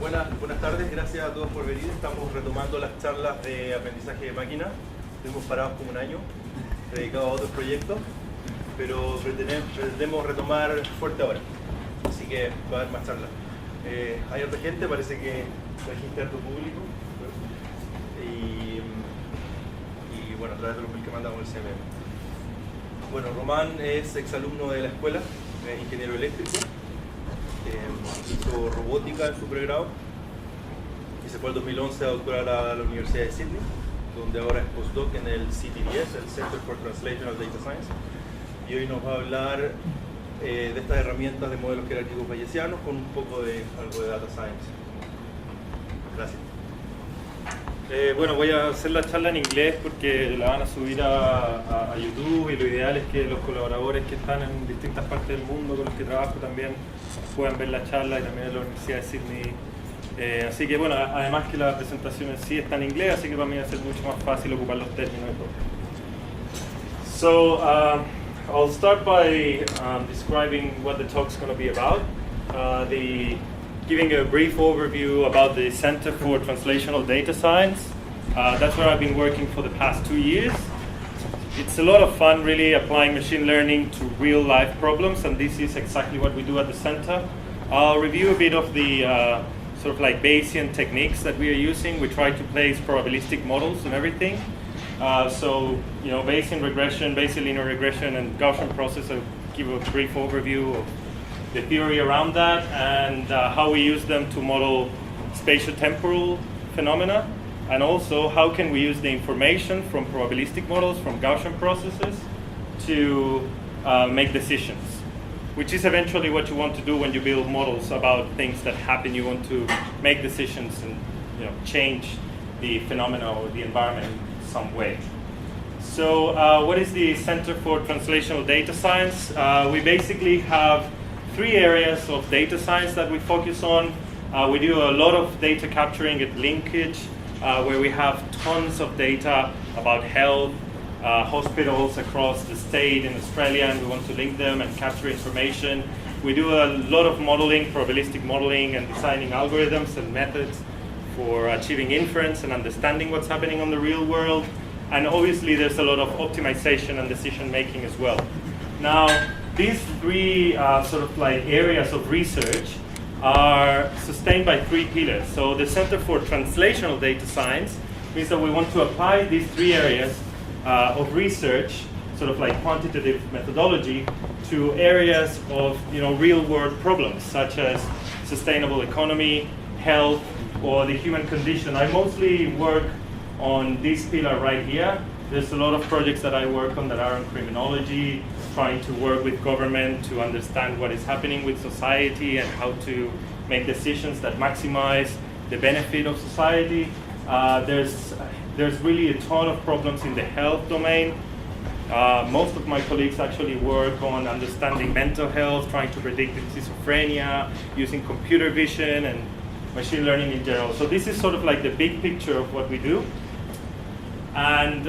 Buenas tardes, gracias a todos por venir. Estamos retomando las charlas de aprendizaje de máquina. Estuvimos parados como un año, dedicados a otros proyectos, pero pretendemos retomar fuerte ahora. Así que va a haber más charlas. Hay otra gente, parece que trajiste harto público. Y bueno, a través de los mails que mandamos el CMM. Bueno, Román es exalumno de la escuela, es ingeniero eléctrico. Hizo robótica en su pregrado y se fue al 2011 a doctorar a la Universidad de Sydney, donde ahora es postdoc en el CTDS, el Center for Translational Data Science, y hoy nos va a hablar de estas herramientas de modelos jerárquicos bayesianos con un poco de algo de data science. Gracias. Bueno, voy a hacer la charla en inglés porque la van a subir a YouTube, y lo ideal es que los colaboradores que están en distintas partes del mundo con los que trabajo también puedan ver la charla, y también en la Universidad de Sydney. Así que bueno, además que la presentación en sí está en inglés, así que para mí va a ser mucho más fácil ocupar los términos y todo. So, I'll start by describing what the talk's going to be about. Giving a brief overview about the Center for Translational Data Science. That's where I've been working for the past 2 years. It's a lot of fun really applying machine learning to real life problems, and this is exactly what we do at the center. I'll review a bit of the sort of like Bayesian techniques that we are using. We try to place probabilistic models and everything. So, you know, Bayesian regression, Bayesian linear regression, and Gaussian process. I'll give a brief overview of the theory around that and how we use them to model spatial temporal phenomena, and also how can we use the information from probabilistic models, from Gaussian processes, to make decisions, which is eventually what you want to do when you build models about things that happen. You want to make decisions and, you know, change the phenomena or the environment in some way. So what is the Center for Translational Data Science? We basically have 3 areas of data science that we focus on. We do a lot of data capturing at linkage, where we have tons of data about health, hospitals across the state in Australia, and we want to link them and capture information. We do a lot of modeling, probabilistic modeling, and designing algorithms and methods for achieving inference and understanding what's happening on the real world. And obviously there's a lot of optimization and decision making as well. Now, these 3 sort of like areas of research are sustained by 3 pillars. So the Center for Translational Data Science means that we want to apply these 3 areas of research, sort of like quantitative methodology, to areas of, you know, real world problems such as sustainable economy, health, or the human condition. I mostly work on this pillar right here. There's a lot of projects that I work on that are on criminology, trying to work with government to understand what is happening with society and how to make decisions that maximize the benefit of society. There's really a ton of problems in the health domain. Most of my colleagues actually work on understanding mental health, trying to predict schizophrenia, using computer vision and machine learning in general. So this is sort of like the big picture of what we do. And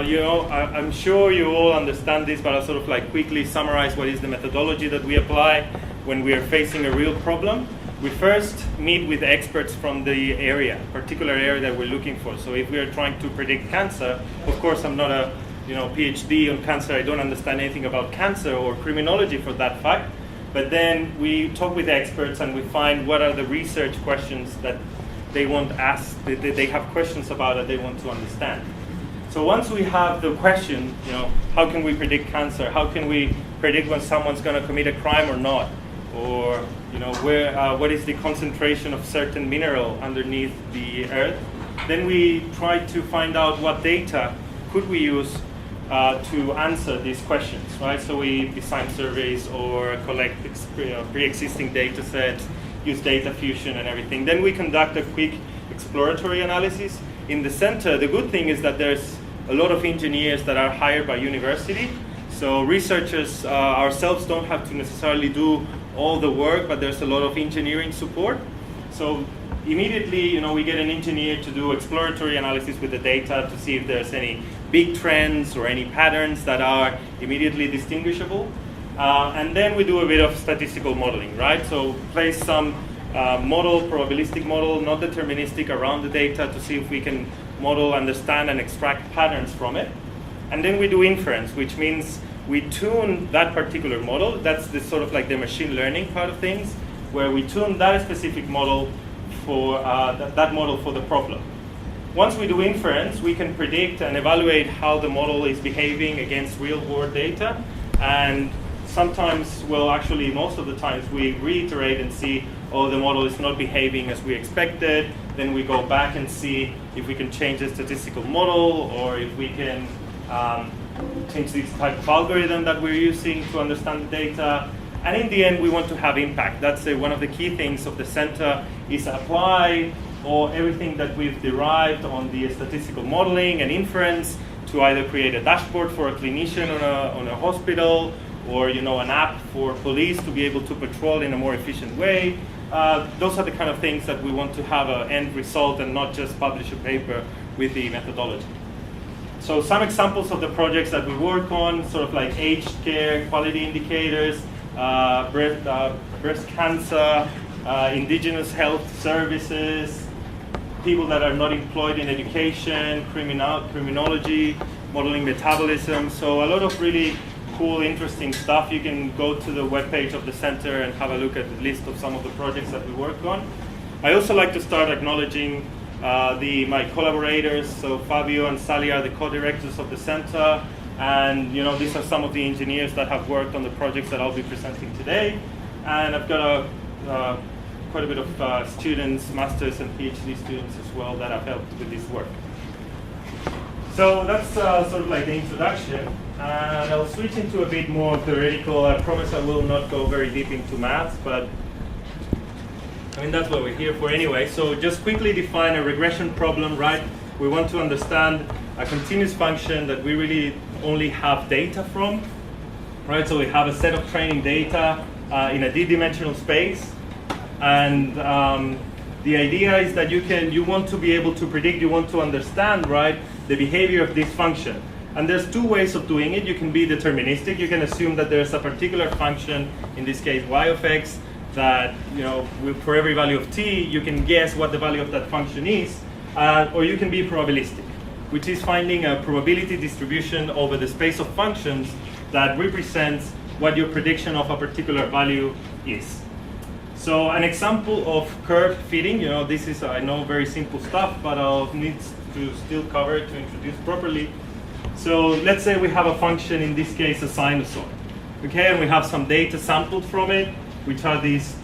you know, I'm sure you all understand this, but I'll sort of like quickly summarize what is the methodology that we apply when we are facing a real problem. We first meet with experts from the area, particular area that we're looking for. So if we are trying to predict cancer, of course I'm not a PhD on cancer. I don't understand anything about cancer or criminology for that fact. But then we talk with experts and we find what are the research questions that they want asked, that they have questions about that they want to understand. So once we have the question, you know, how can we predict cancer? How can we predict when someone's going to commit a crime or not? Or, you know, what is the concentration of certain mineral underneath the earth? Then we try to find out what data could we use to answer these questions, right? So we design surveys or collect pre-existing data sets, use data fusion and everything. Then we conduct a quick exploratory analysis. In the center, the good thing is that there's a lot of engineers that are hired by university. So researchers ourselves don't have to necessarily do all the work, but there's a lot of engineering support. So immediately, you know, we get an engineer to do exploratory analysis with the data to see if there's any big trends or any patterns that are immediately distinguishable. And then we do a bit of statistical modeling, right? So place some model, probabilistic model, not deterministic, around the data to see if we can model, understand, and extract patterns from it. And then we do inference, which means we tune that particular model. That's the sort of like the machine learning part of things, where we tune that specific model for that model for the problem. Once we do inference, we can predict and evaluate how the model is behaving against real-world data. And sometimes, well, actually, most of the times, we reiterate and see, oh, the model is not behaving as we expected. Then we go back and see if we can change the statistical model, or if we can change this type of algorithm that we're using to understand the data. And in the end, we want to have impact. That's one of the key things of the center, is apply or everything that we've derived on the statistical modeling and inference to either create a dashboard for a clinician on a hospital, or an app for police to be able to patrol in a more efficient way. Those are the kind of things that we want to have an end result and not just publish a paper with the methodology. So some examples of the projects that we work on, sort of like aged care, quality indicators, breast cancer, indigenous health services, people that are not employed in education, criminology, modeling metabolism. So a lot of really cool, interesting stuff. You can go to the webpage of the center and have a look at the list of some of the projects that we work on. I also like to start acknowledging my collaborators. So Fabio and Sally are the co-directors of the center. And these are some of the engineers that have worked on the projects that I'll be presenting today. And I've got quite a bit of students, masters and PhD students as well, that have helped with this work. So that's sort of like the introduction. And I'll switch into a bit more theoretical. I promise I will not go very deep into maths, but I mean, that's what we're here for anyway. So just quickly define a regression problem, right? We want to understand a continuous function that we really only have data from, right? So we have a set of training data in a d-dimensional space. And the idea is that you want to be able to predict, you want to understand, right, the behavior of this function. And there's two ways of doing it. You can be deterministic. You can assume that there's a particular function, in this case y of x, that for every value of t, you can guess what the value of that function is. Or you can be probabilistic, which is finding a probability distribution over the space of functions that represents what your prediction of a particular value is. So an example of curve fitting, this is, I know, very simple stuff, but I'll need to still cover it to introduce properly. So let's say we have a function, in this case a sinusoid, okay, and we have some data sampled from it, which are these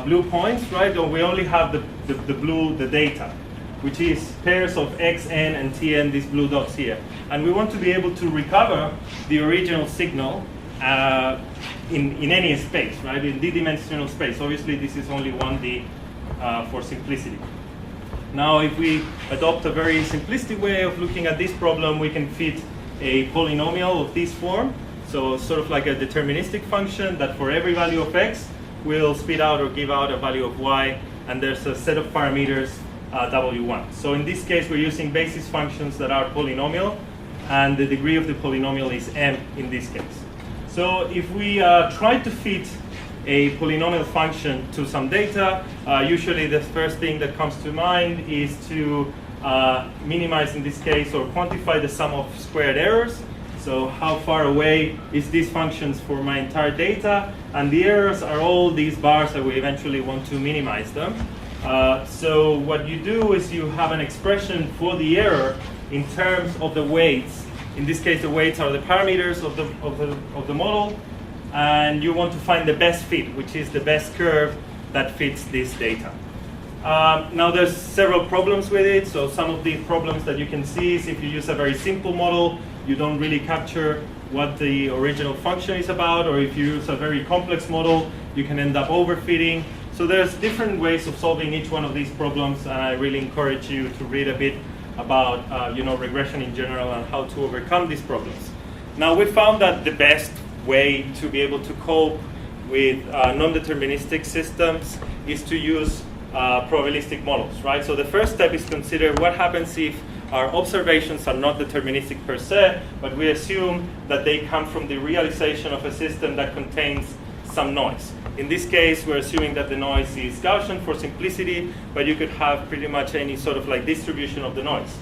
blue points, right? And we only have the data, which is pairs of xn and tn, these blue dots here. And we want to be able to recover the original signal in any space, right? In d-dimensional space. Obviously, this is only 1D for simplicity. Now, if we adopt a very simplistic way of looking at this problem, we can fit a polynomial of this form. So sort of like a deterministic function that for every value of x will spit out or give out a value of y, and there's a set of parameters w1. So in this case, we're using basis functions that are polynomial, and the degree of the polynomial is m in this case. So if we try to fit a polynomial function to some data, usually the first thing that comes to mind is to minimize, in this case, or quantify the sum of squared errors. So how far away is these functions for my entire data? And the errors are all these bars that we eventually want to minimize them. So what you do is you have an expression for the error in terms of the weights. In this case, the weights are the parameters of the model, and you want to find the best fit, which is the best curve that fits this data. Now there's several problems with it. So some of the problems that you can see is if you use a very simple model, you don't really capture what the original function is about, or if you use a very complex model, you can end up overfitting. So there's different ways of solving each one of these problems, and I really encourage you to read a bit about regression in general and how to overcome these problems. Now we found that the best way to be able to cope with non-deterministic systems is to use probabilistic models, right? So the first step is consider what happens if our observations are not deterministic per se, but we assume that they come from the realization of a system that contains some noise. In this case, we're assuming that the noise is Gaussian for simplicity, but you could have pretty much any sort of like distribution of the noise.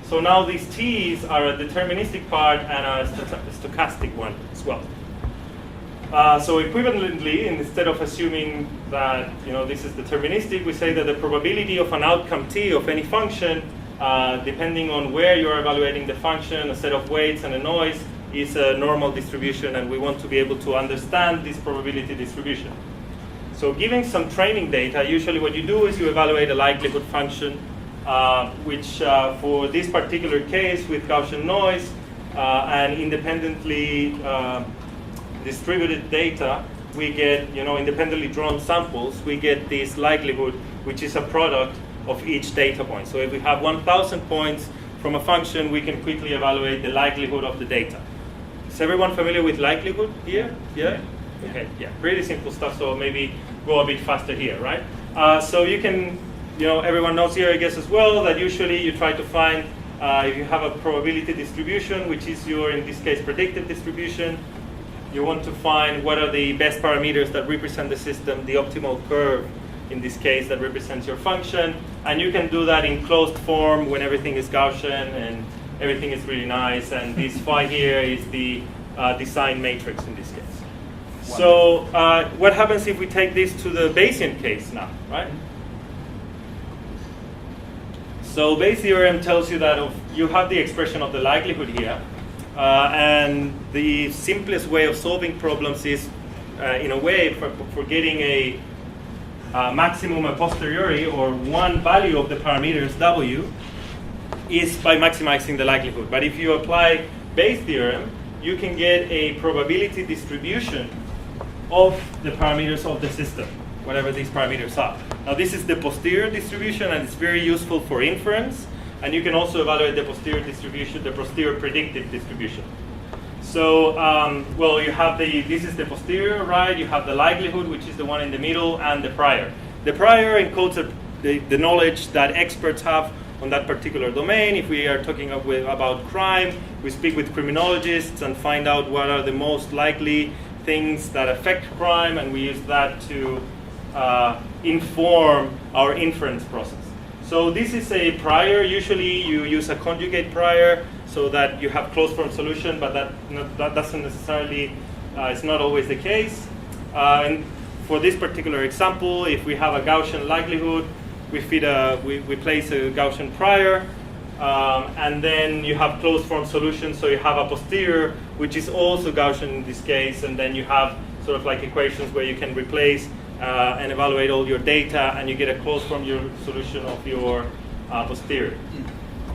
So now these t's are a deterministic part and a stochastic one as well. So equivalently, instead of assuming that this is deterministic, we say that the probability of an outcome t of any function, depending on where you're evaluating the function, a set of weights and a noise, is a normal distribution, and we want to be able to understand this probability distribution. So giving some training data, usually what you do is you evaluate a likelihood function, which for this particular case with Gaussian noise and independently distributed data, we get, independently drawn samples, we get this likelihood, which is a product of each data point. So if we have 1,000 points from a function, we can quickly evaluate the likelihood of the data. Is everyone familiar with likelihood here? Yeah? Okay, yeah, pretty simple stuff, so maybe go a bit faster here, right? So you can, everyone knows here, I guess, as well, that usually you try to find, if you have a probability distribution, which is your, in this case, predictive distribution, you want to find what are the best parameters that represent the system, the optimal curve, in this case, that represents your function. And you can do that in closed form when everything is Gaussian and everything is really nice. And this phi here is the design matrix in this case. So what happens if we take this to the Bayesian case now, right? So Bayes' theorem tells you that you have the expression of the likelihood here. And the simplest way of solving problems is, in a way, for getting a maximum a posteriori, or one value of the parameters w, is by maximizing the likelihood. But if you apply Bayes' theorem, you can get a probability distribution of the parameters of the system, whatever these parameters are. Now this is the posterior distribution, and it's very useful for inference. And you can also evaluate the posterior distribution, the posterior predictive distribution. So, well, you have this is the posterior, right? You have the likelihood, which is the one in the middle, and the prior. The prior encodes the knowledge that experts have on that particular domain. If we are talking about crime, we speak with criminologists and find out what are the most likely things that affect crime, and we use that to inform our inference process. So this is a prior. Usually you use a conjugate prior so that you have closed form solution, but that doesn't necessarily, it's not always the case. And for this particular example, if we have a Gaussian likelihood, we place a Gaussian prior, and then you have closed form solution, so you have a posterior, which is also Gaussian in this case, and then you have sort of like equations where you can replace and evaluate all your data, and you get a closed form solution of your posterior.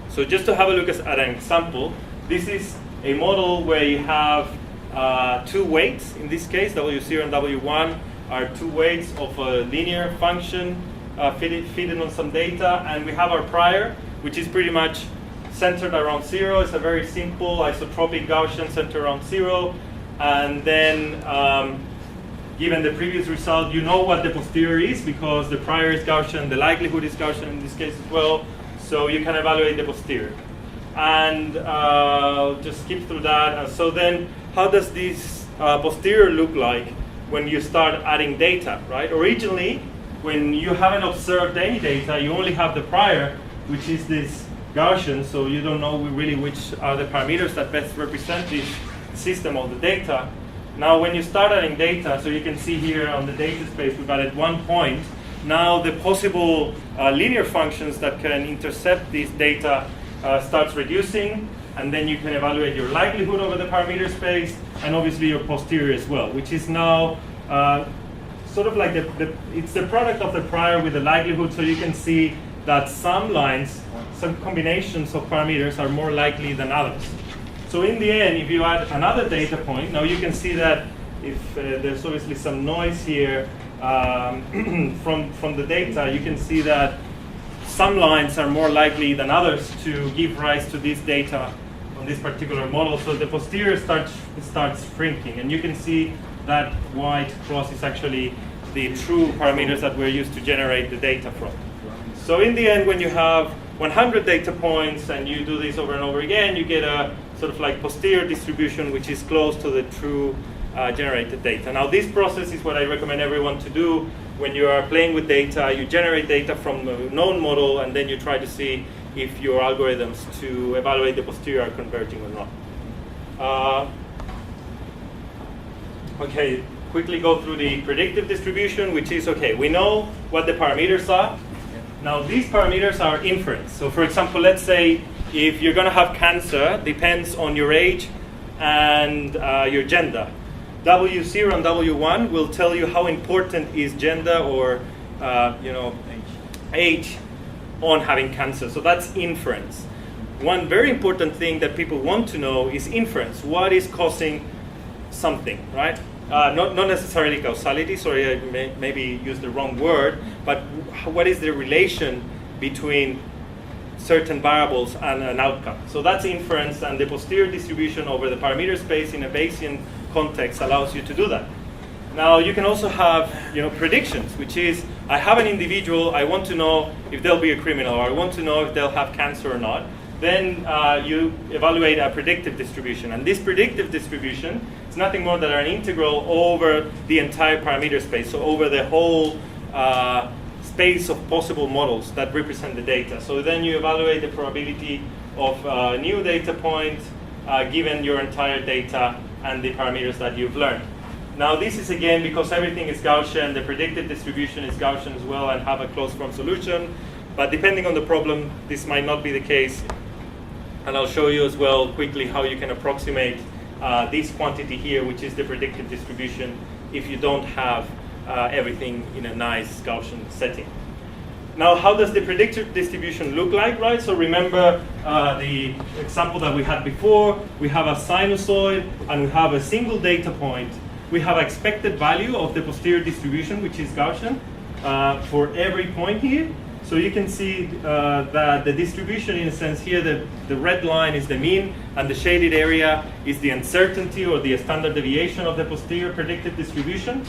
So just to have a look at an example, this is a model where you have two weights. In this case, W0 and W1 are two weights of a linear function fitted on some data, and we have our prior, which is pretty much centered around 0. It's a very simple isotropic Gaussian centered around 0, and then given the previous result, you know what the posterior is because the prior is Gaussian, the likelihood is Gaussian in this case as well, so you can evaluate the posterior. And just skip through that. So then, how does this posterior look like when you start adding data, right? Originally, when you haven't observed any data, you only have the prior, which is this Gaussian, so you don't know really which are the parameters that best represent this system of the data. Now when you start adding data, so you can see here on the data space we've added 1 point. Now the possible linear functions that can intercept this data starts reducing, and then you can evaluate your likelihood over the parameter space, and obviously your posterior as well, which is now sort of like it's the product of the prior with the likelihood, so you can see that some lines, some combinations of parameters are more likely than others. So in the end, if you add another data point, now you can see that if there's obviously some noise here from the data, you can see that some lines are more likely than others to give rise to this data on this particular model. So the posterior starts shrinking, and you can see that white cross is actually the true parameters that we're used to generate the data from. So in the end, when you have 100 data points and you do this over and over again, you get a sort of like posterior distribution which is close to the true generated data. Now this process is what I recommend everyone to do when you are playing with data. You generate data from a known model, and then you try to see if your algorithms to evaluate the posterior are converging or not. Okay, quickly go through the predictive distribution, which is, okay, we know what the parameters are. Now these parameters are inference. So for example, let's say if you're going to have cancer, depends on your age and your gender. W0 and W1 will tell you how important is gender or age on having cancer. So that's inference. One very important thing that people want to know is inference. What is causing something, right? Not necessarily causality, sorry, I maybe used the wrong word, but what is the relation between certain variables and an outcome? So that's inference, and the posterior distribution over the parameter space in a Bayesian context allows you to do that. Now you can also have predictions, which is I have an individual, I want to know if they'll be a criminal, or I want to know if they'll have cancer or not. Then you evaluate a predictive distribution, and this predictive distribution is nothing more than an integral over the entire parameter space, so over the whole space of possible models that represent the data. So then you evaluate the probability of a new data point given your entire data and the parameters that you've learned. Now this is again because everything is Gaussian, the predictive distribution is Gaussian as well and have a closed form solution, but depending on the problem this might not be the case. And I'll show you as well quickly how you can approximate this quantity here, which is the predictive distribution, if you don't have everything in a nice Gaussian setting. Now, how does the predictive distribution look like, right? So remember the example that we had before. We have a sinusoid, and we have a single data point. We have expected value of the posterior distribution, which is Gaussian, for every point here. So you can see that the distribution, in a sense here, the red line is the mean, and the shaded area is the uncertainty or the standard deviation of the posterior predictive distribution.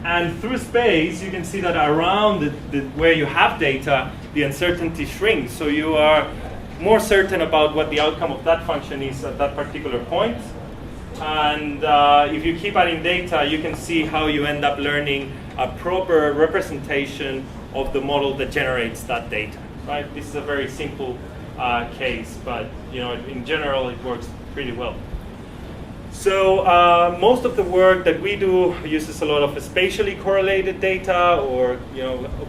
And through space, you can see that around where you have data, the uncertainty shrinks. So you are more certain about what the outcome of that function is at that particular point. And if you keep adding data, you can see how you end up learning a proper representation of the model that generates that data, right? This is a very simple case, but in general, it works pretty well. So most of the work that we do uses a lot of spatially correlated data, or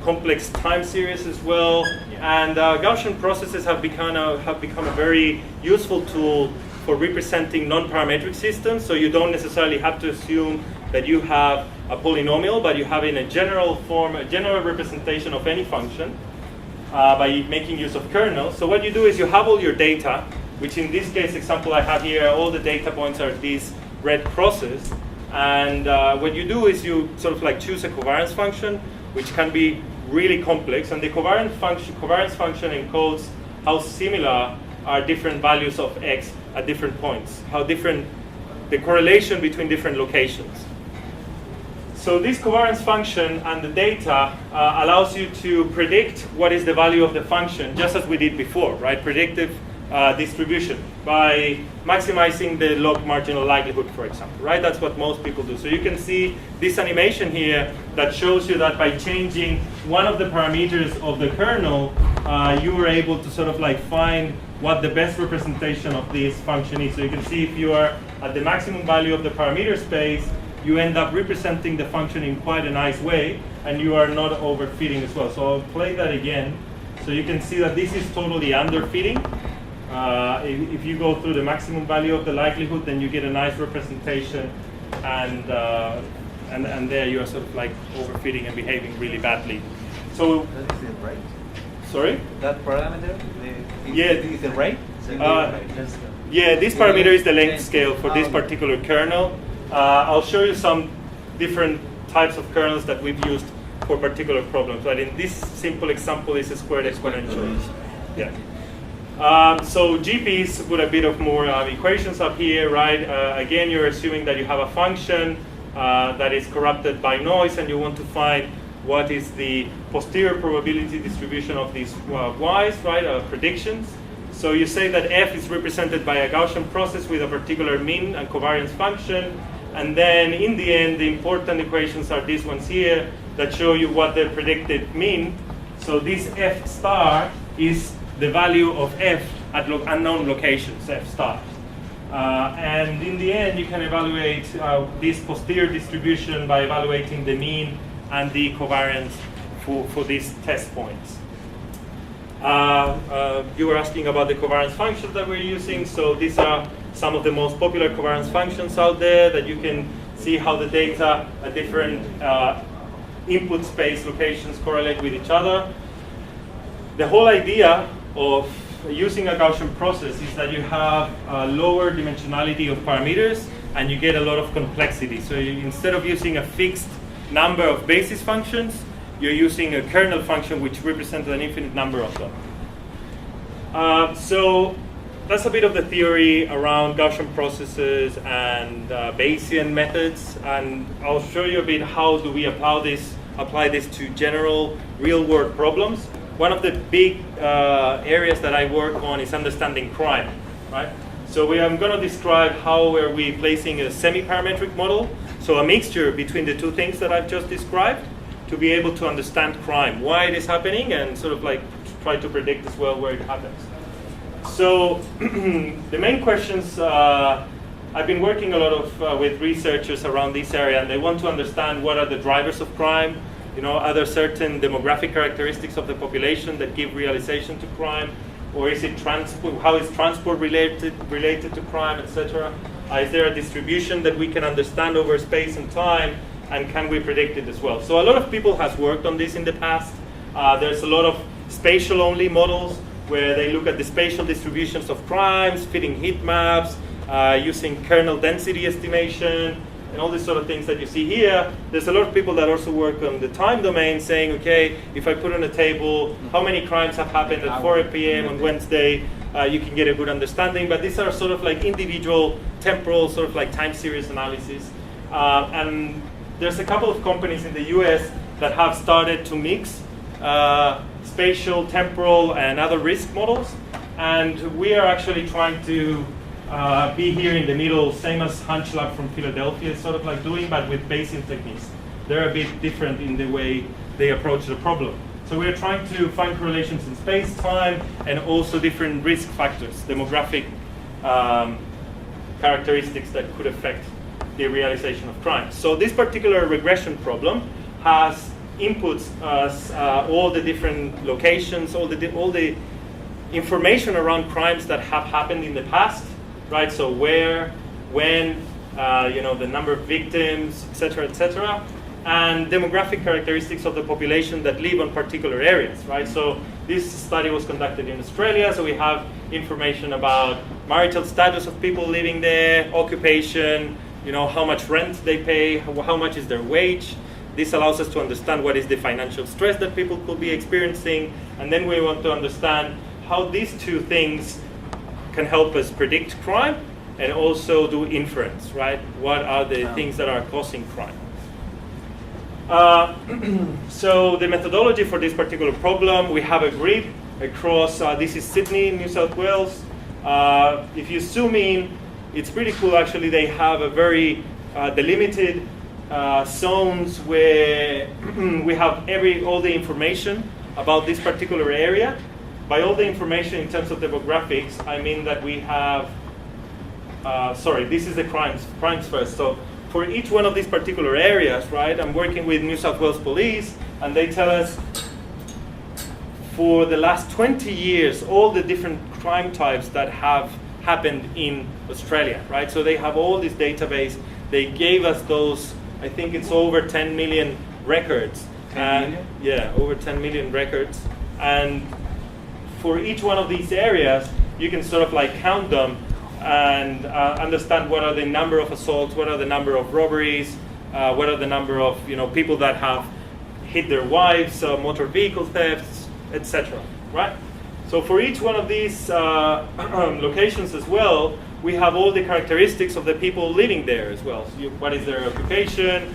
complex time series as well. And Gaussian processes have become a very useful tool for representing non-parametric systems. So you don't necessarily have to assume that you have a polynomial, but you have in a general form, a general representation of any function by making use of kernels. So what you do is you have all your data, which in this case example I have here, all the data points are these red crosses. And what you do is you sort of like choose a covariance function, which can be really complex. And the covariance function encodes how similar are different values of x at different points, how different the correlation between different locations. So this covariance function and the data allows you to predict what is the value of the function, just as we did before, right? Predictive distribution by maximizing the log marginal likelihood, for example, right? That's what most people do. So you can see this animation here that shows you that by changing one of the parameters of the kernel, you were able to sort of like find what the best representation of this function is. So you can see if you are at the maximum value of the parameter space, you end up representing the function in quite a nice way, and you are not overfitting as well. So I'll play that again. So you can see that this is totally underfitting. If you go through the maximum value of the likelihood, then you get a nice representation, and there you are sort of like overfitting and behaving really badly. So that is it, right? Sorry? That parameter, is the rate? Yeah, this parameter is the length scale for this particular kernel. I'll show you some different types of kernels that we've used for particular problems. But in this simple example, is a squared exponential. Yeah. So GPs put a bit of more equations up here, right? Again, you're assuming that you have a function that is corrupted by noise, and you want to find what is the posterior probability distribution of these y's, right? Predictions. So you say that f is represented by a Gaussian process with a particular mean and covariance function, And then in the end, the important equations are these ones here that show you what the predicted mean. So this f star is the value of f at unknown locations, f star. And in the end, you can evaluate this posterior distribution by evaluating the mean and the covariance for these test points. You were asking about the covariance functions that we're using. So these are some of the most popular covariance functions out there that you can see how the data at different input space locations correlate with each other. The whole idea of using a Gaussian process is that you have a lower dimensionality of parameters and you get a lot of complexity. So instead of using a fixed number of basis functions, you're using a kernel function which represents an infinite number of them. So that's a bit of the theory around Gaussian processes and Bayesian methods, and I'll show you a bit how do we apply this to general real-world problems. One of the big areas that I work on is understanding crime, right? So I'm going to describe how are we placing a semi-parametric model, so a mixture between the two things that I've just described, to be able to understand crime, why it is happening, and sort of like try to predict as well where it happens. So the main questions, I've been working a lot of with researchers around this area, and they want to understand what are the drivers of crime. You know, are there certain demographic characteristics of the population that give realization to crime, or is it transport? How is transport related to crime, etc.? Is there a distribution that we can understand over space and time, and can we predict it as well? So a lot of people has worked on this in the past. There's a lot of spatial only models where they look at the spatial distributions of crimes, fitting heat maps, using kernel density estimation, and all these sort of things that you see here. There's a lot of people that also work on the time domain, saying, okay, if I put on a table how many crimes have happened at 4 p.m. on Wednesday, you can get a good understanding. But these are sort of like individual temporal, sort of like time series analysis. And there's a couple of companies in the US that have started to mix spatial, temporal, and other risk models. And we are actually trying to be here in the middle, same as HunchLab from Philadelphia is sort of like doing, but with Bayesian techniques. They're a bit different in the way they approach the problem. So we're trying to find correlations in space, time, and also different risk factors, demographic characteristics that could affect the realization of crime. So this particular regression problem has inputs as all the different locations, all the information around crimes that have happened in the past, right? So where, when, the number of victims, etc., and demographic characteristics of the population that live on particular areas, right? So this study was conducted in Australia, so we have information about marital status of people living there, occupation, how much rent they pay, how much is their wage. This allows us to understand what is the financial stress that people could be experiencing, and then we want to understand how these two things can help us predict crime and also do inference, right? What are the things that are causing crime? So the methodology for this particular problem, we have a grid across, this is Sydney, New South Wales. If you zoom in, it's pretty cool actually. They have a very delimited zones where we have all the information about this particular area. By all the information in terms of demographics, I mean that we have, this is the crimes first. So for each one of these particular areas, right, I'm working with New South Wales Police, and they tell us for the last 20 years, all the different crime types that have happened in Australia, right? So they have all this database. They gave us those, I think it's over 10 million records. 10 million? Yeah, over 10 million records. And for each one of these areas, you can sort of like count them and understand what are the number of assaults, what are the number of robberies, what are the number of people that have hit their wives, motor vehicle thefts, etc. Right? So for each one of these locations as well, we have all the characteristics of the people living there as well. So what is their occupation?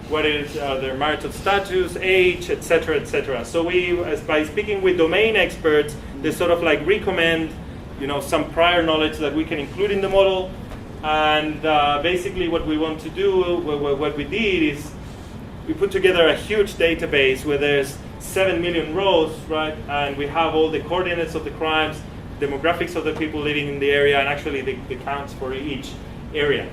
What is their marital status, age, etc., etc. So we, by speaking with domain experts, they sort of like recommend, some prior knowledge that we can include in the model, And basically what we want to do, what we did is we put together a huge database where there's 7 million rows, right? And we have all the coordinates of the crimes, demographics of the people living in the area, and actually the counts for each area.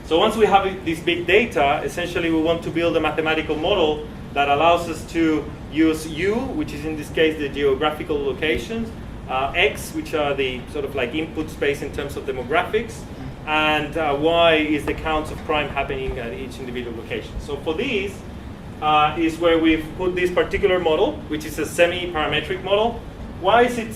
So once we have this big data, essentially we want to build a mathematical model that allows us to use U, which is in this case the geographical locations, X, which are the sort of like input space in terms of demographics, and Y is the counts of crime happening at each individual location. So for these is where we've put this particular model, which is a semi-parametric model. Why is it,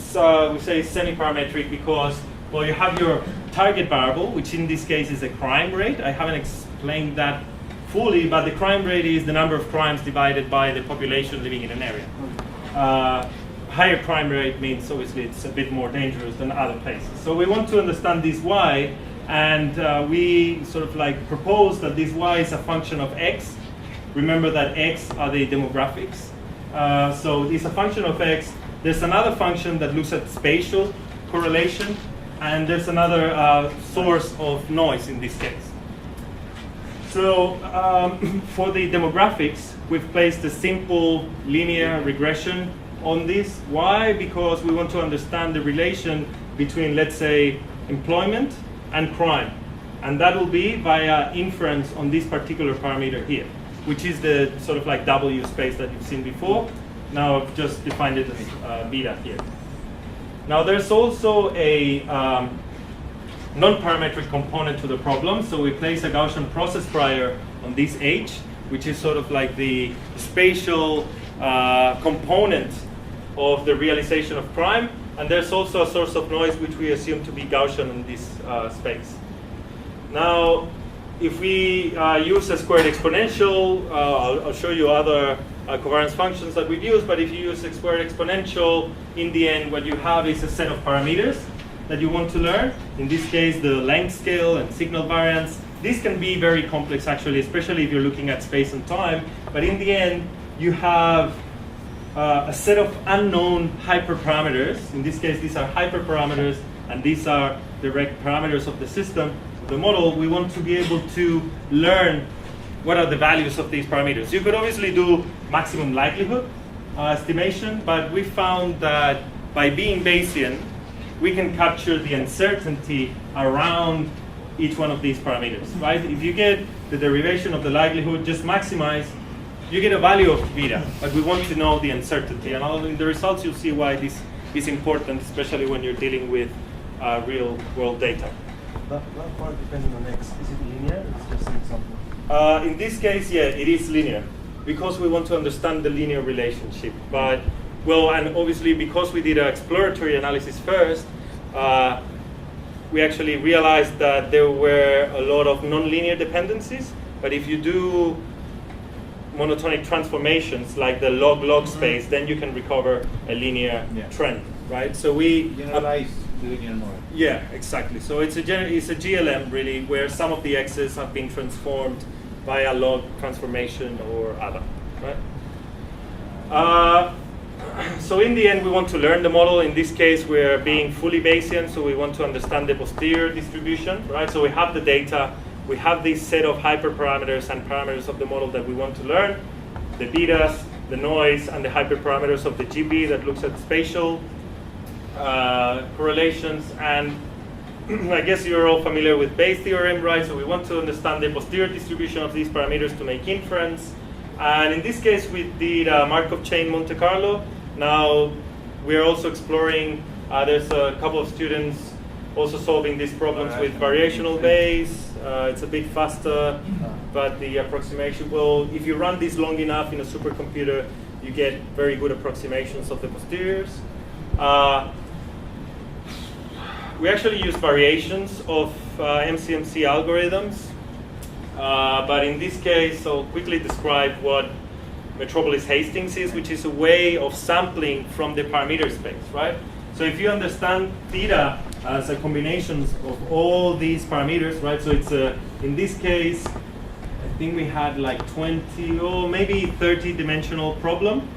we say semi-parametric? Because, well, you have your target variable, which in this case is the crime rate. I haven't explained that fully, but the crime rate is the number of crimes divided by the population living in an area. Higher crime rate means obviously it's a bit more dangerous than other places. So we want to understand this Y, and we sort of like propose that this Y is a function of X. Remember that X are the demographics. So it's a function of X. There's another function that looks at spatial correlation, and there's another source of noise in this case. So for the demographics, we've placed a simple linear regression on this. Why? Because we want to understand the relation between, let's say, employment and crime. And that will be via inference on this particular parameter here, which is the sort of like W space that you've seen before. Now I've just defined it as beta here. Now there's also a non-parametric component to the problem. So we place a Gaussian process prior on this H, which is sort of like the spatial component of the realization of crime. And there's also a source of noise which we assume to be Gaussian in this space. Now, if we use a squared exponential, I'll show you other covariance functions that we've used, but if you use a squared exponential, in the end what you have is a set of parameters that you want to learn. In this case, the length scale and signal variance. This can be very complex actually, especially if you're looking at space and time, but in the end you have a set of unknown hyperparameters. In this case, these are hyperparameters, and these are direct parameters of the system, of the model. We want to be able to learn what are the values of these parameters. You could obviously do maximum likelihood estimation, but we found that by being Bayesian, we can capture the uncertainty around each one of these parameters, right? If you get the derivation of the likelihood, just maximize, you get a value of beta, but we want to know the uncertainty. And in the results, you'll see why this is important, especially when you're dealing with real world data. That part depending on X, is it linear? It's just an example. In this case, yeah, it is linear, because we want to understand the linear relationship. But, well, and obviously because we did an exploratory analysis first, we actually realized that there were a lot of nonlinear dependencies. But if you do monotonic transformations like the log-log space, then you can recover a linear trend, right? So we generalize the linear model. Yeah, exactly. So it's a GLM really, where some of the x's have been transformed by a log transformation or other, right? So in the end, we want to learn the model. In this case, we're being fully Bayesian, so we want to understand the posterior distribution, right? So we have the data. We have this set of hyperparameters and parameters of the model that we want to learn, the betas, the noise, and the hyperparameters of the GB that looks at spatial correlations. And I guess you're all familiar with Bayes' theorem, right? So we want to understand the posterior distribution of these parameters to make inference. And in this case, we did Markov chain Monte Carlo. Now, we're also exploring, there's a couple of students also solving these problems with variational Bayes. It's a bit faster, but the approximation, well, if you run this long enough in a supercomputer, you get very good approximations of the posteriors. We actually use variations of MCMC algorithms, but in this case, I'll quickly describe what Metropolis Hastings is, which is a way of sampling from the parameter space, right? So if you understand theta as a combination of all these parameters, right? So it's in this case, I think we had like 20 or maybe 30 dimensional problem.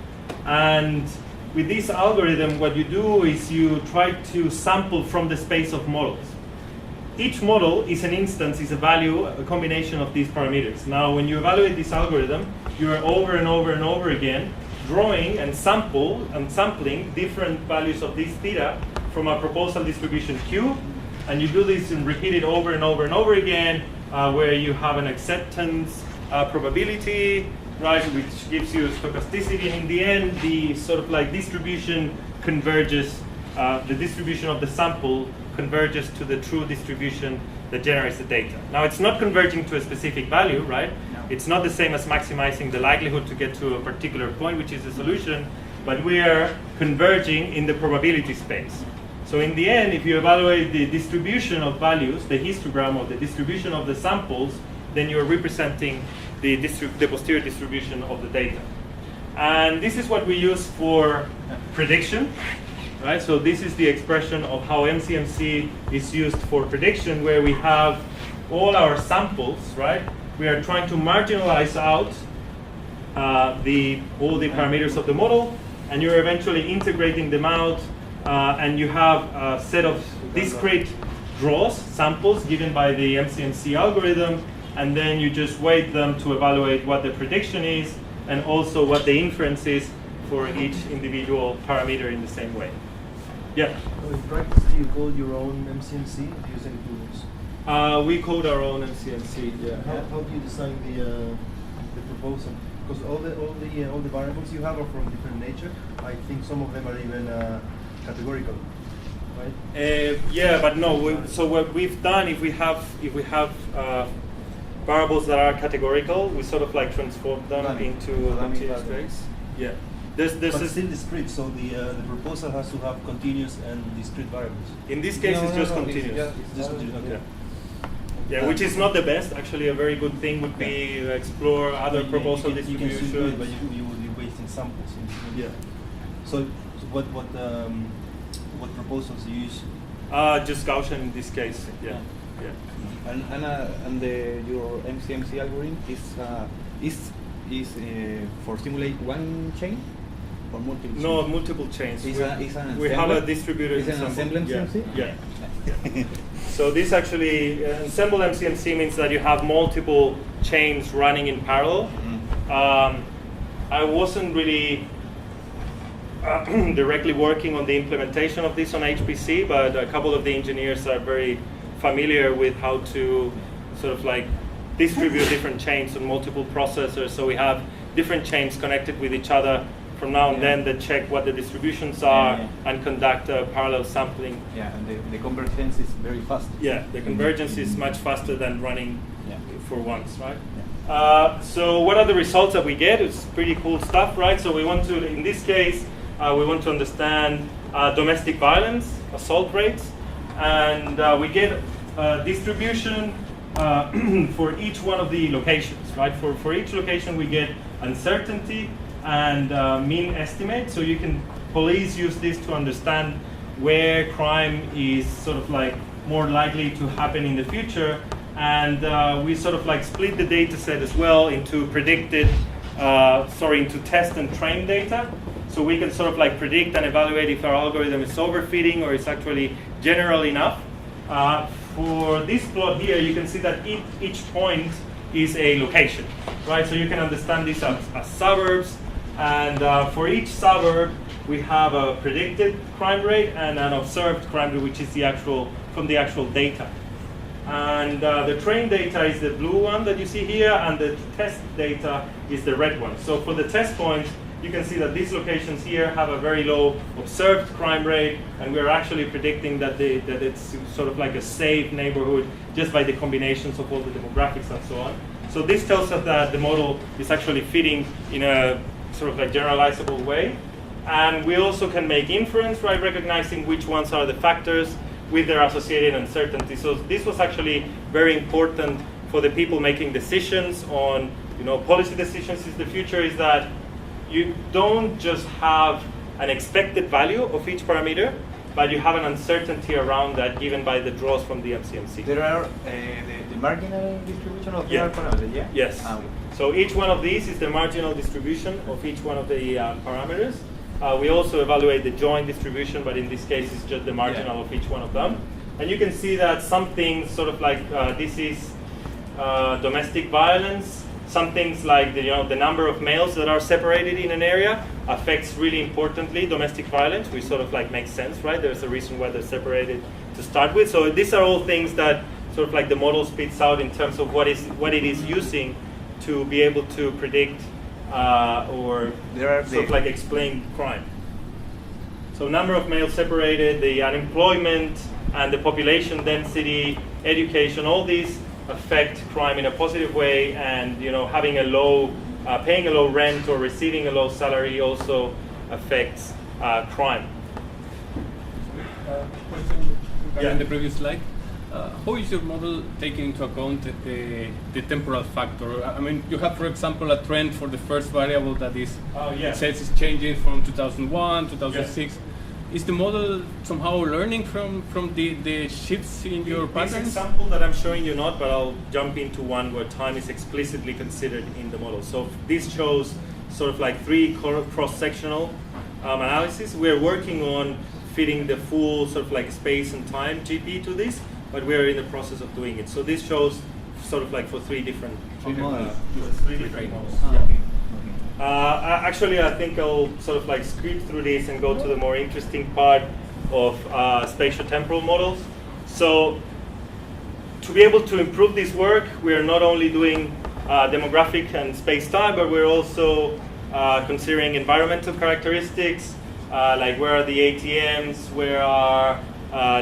And with this algorithm, what you do is you try to sample from the space of models. each model is an instance, is a value, a combination of these parameters. Now, when you evaluate this algorithm, you are over and over and over again drawing and sampling different values of this theta from a proposal distribution Q, and you do this and repeat it over and over and over again, where you have an acceptance probability, right, which gives you stochasticity, and in the end, the sort of like distribution converges, the distribution of the sample converges to the true distribution that generates the data. Now, it's not converging to a specific value, right? No. It's not the same as maximizing the likelihood to get to a particular point, which is the solution, but we are converging in the probability space. So in the end, if you evaluate the distribution of values, the histogram of the distribution of the samples, then you're representing the posterior distribution of the data. And this is what we use for prediction. Right, so this is the expression of how MCMC is used for prediction, where we have all our samples, right? We are trying to marginalize out all the parameters of the model, and you're eventually integrating them out, and you have a set of discrete draws, samples given by the MCMC algorithm, and then you just weight them to evaluate what the prediction is, and also what the inference is for each individual parameter in the same way. Yeah. So in practice, do you code your own MCMC? Do you use any tools? We code our own MCMC. Yeah. How do you design the proposal? Because all the variables you have are from different nature. I think some of them are even categorical, right? Yeah, but no. So what we've done, if we have variables that are categorical, we sort of like transform them into continuous space. Yeah. But still discrete, so the proposal has to have continuous and discrete variables. In this case, it's just continuous. It's just continuous, okay. Yeah, which is not the best. Actually, a very good thing would be to explore other proposal distributions. You can still do it, but you will be wasting samples. Yeah. So what proposals do you use? Just Gaussian in this case. Yeah. And your MCMC algorithm is for simulate one chain or multiple chains? No, multiple chains. We have a distributed ensemble MCMC? Yeah. So this actually, ensemble MCMC means that you have multiple chains running in parallel. I wasn't really directly working on the implementation of this on HPC, but a couple of the engineers are very familiar with how to sort of like distribute different chains on multiple processors. So we have different chains connected with each other from now and then that check what the distributions are and conduct parallel sampling. Yeah, and the convergence is very fast. Yeah, the convergence is much faster than running for once, right? Yeah. So what are the results that we get? It's pretty cool stuff, right? So we want to, in this case, we want to understand domestic violence, assault rates, and we get distribution for each one of the locations, right? For each location, we get uncertainty and mean estimate. So you can, police use this to understand where crime is sort of like more likely to happen in the future. And we sort of like split the data set as well into into test and train data. So we can sort of like predict and evaluate if our algorithm is overfitting or is actually general enough. For this plot here, you can see that each point is a location, right? So you can understand this as suburbs, and for each suburb, we have a predicted crime rate and an observed crime rate, which is from the actual data. And the train data is the blue one that you see here, and the test data is the red one. So for the test points, you can see that these locations here have a very low observed crime rate, and we're actually predicting that it's sort of like a safe neighborhood just by the combinations of all the demographics and so on. So this tells us that the model is actually fitting in a sort of like generalizable way. And we also can make inference, right, recognizing which ones are the factors with their associated uncertainty. So this was actually very important for the people making decisions on, policy decisions in the future, is that you don't just have an expected value of each parameter, but you have an uncertainty around that given by the draws from the MCMC. There are the marginal distribution of the parameters, yeah? Yes. So each one of these is the marginal distribution of each one of the parameters. We also evaluate the joint distribution, but in this case, it's just the marginal of each one of them. And you can see that some things sort of like this is domestic violence. Some things like the number of males that are separated in an area affects really importantly domestic violence, which sort of like makes sense, right? There's a reason why they're separated to start with. So these are all things that sort of like the model spits out in terms of what it is using to be able to predict or sort of like explain crime. So number of males separated, the unemployment and the population density, education, all these affect crime in a positive way, and having paying a low rent or receiving a low salary also affects crime. Question regarding the previous slide. How is your model taking into account the temporal factor? I mean, you have, for example, a trend for the first variable that is, it says it's changing from 2001, 2006. Yeah. Is the model somehow learning from the shifts in your patterns? This example that I'm showing you not, but I'll jump into one where time is explicitly considered in the model. So this shows sort of like 3 cross-sectional analysis. We're working on fitting the full sort of like space and time GP to this, but we're in the process of doing it. So this shows sort of like for 3 different models. Actually, I think I'll sort of like scoot through this and go to the more interesting part of spatial temporal models. So to be able to improve this work, we are not only doing demographic and space-time, but we're also considering environmental characteristics, like where are the ATMs, where are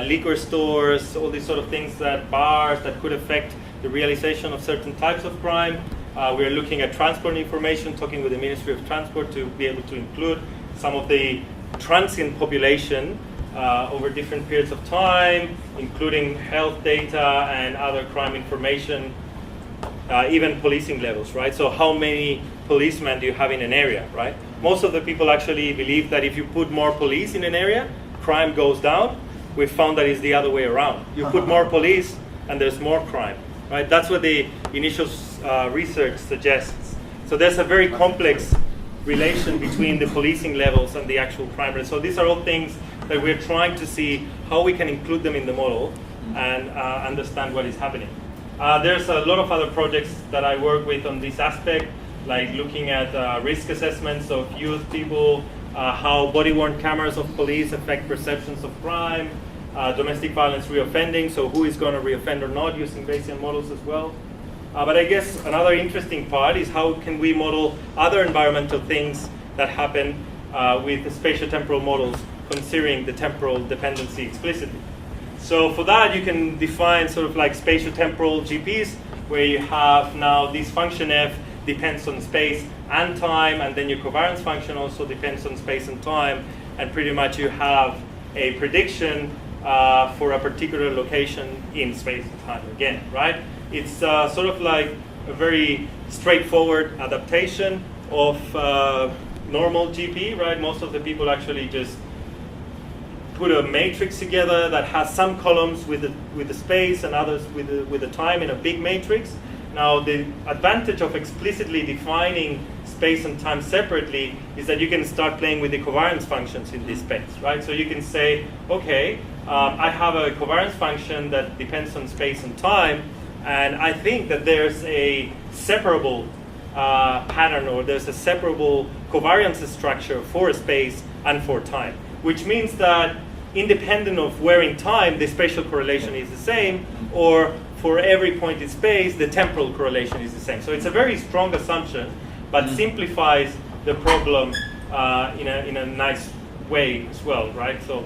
liquor stores, all these sort of things, bars that could affect the realization of certain types of crime. We're looking at transport information, talking with the Ministry of Transport to be able to include some of the transient population over different periods of time, including health data and other crime information, even policing levels, right? So how many policemen do you have in an area, right? Most of the people actually believe that if you put more police in an area, crime goes down. We've found that it's the other way around. You put more police and there's more crime, right? That's what the initial research suggests. So there's a very complex relation between the policing levels and the actual crime rate. So these are all things that we're trying to see how we can include them in the model and understand what is happening. There's a lot of other projects that I work with on this aspect, like looking at risk assessments of youth people, how body-worn cameras of police affect perceptions of crime, domestic violence reoffending, so who is going to reoffend or not, using Bayesian models as well. But I guess another interesting part is how can we model other environmental things that happen with the spatial temporal models, considering the temporal dependency explicitly. So for that, you can define sort of like spatial temporal GPs, where you have now this function f depends on space and time, and then your covariance function also depends on space and time, and pretty much you have a prediction for a particular location in space and time again, right? It's sort of like a very straightforward adaptation of normal GP, right? Most of the people actually just put a matrix together that has some columns with the space and others with the time in a big matrix. Now, the advantage of explicitly defining space and time separately is that you can start playing with the covariance functions in this space, right? So you can say, okay, I have a covariance function that depends on space and time, and I think that there's a separable pattern, or there's a separable covariance structure for space and for time, which means that independent of where in time the spatial correlation is the same, or for every point in space, the temporal correlation is the same. So it's a very strong assumption, but simplifies the problem in a nice way as well, right? So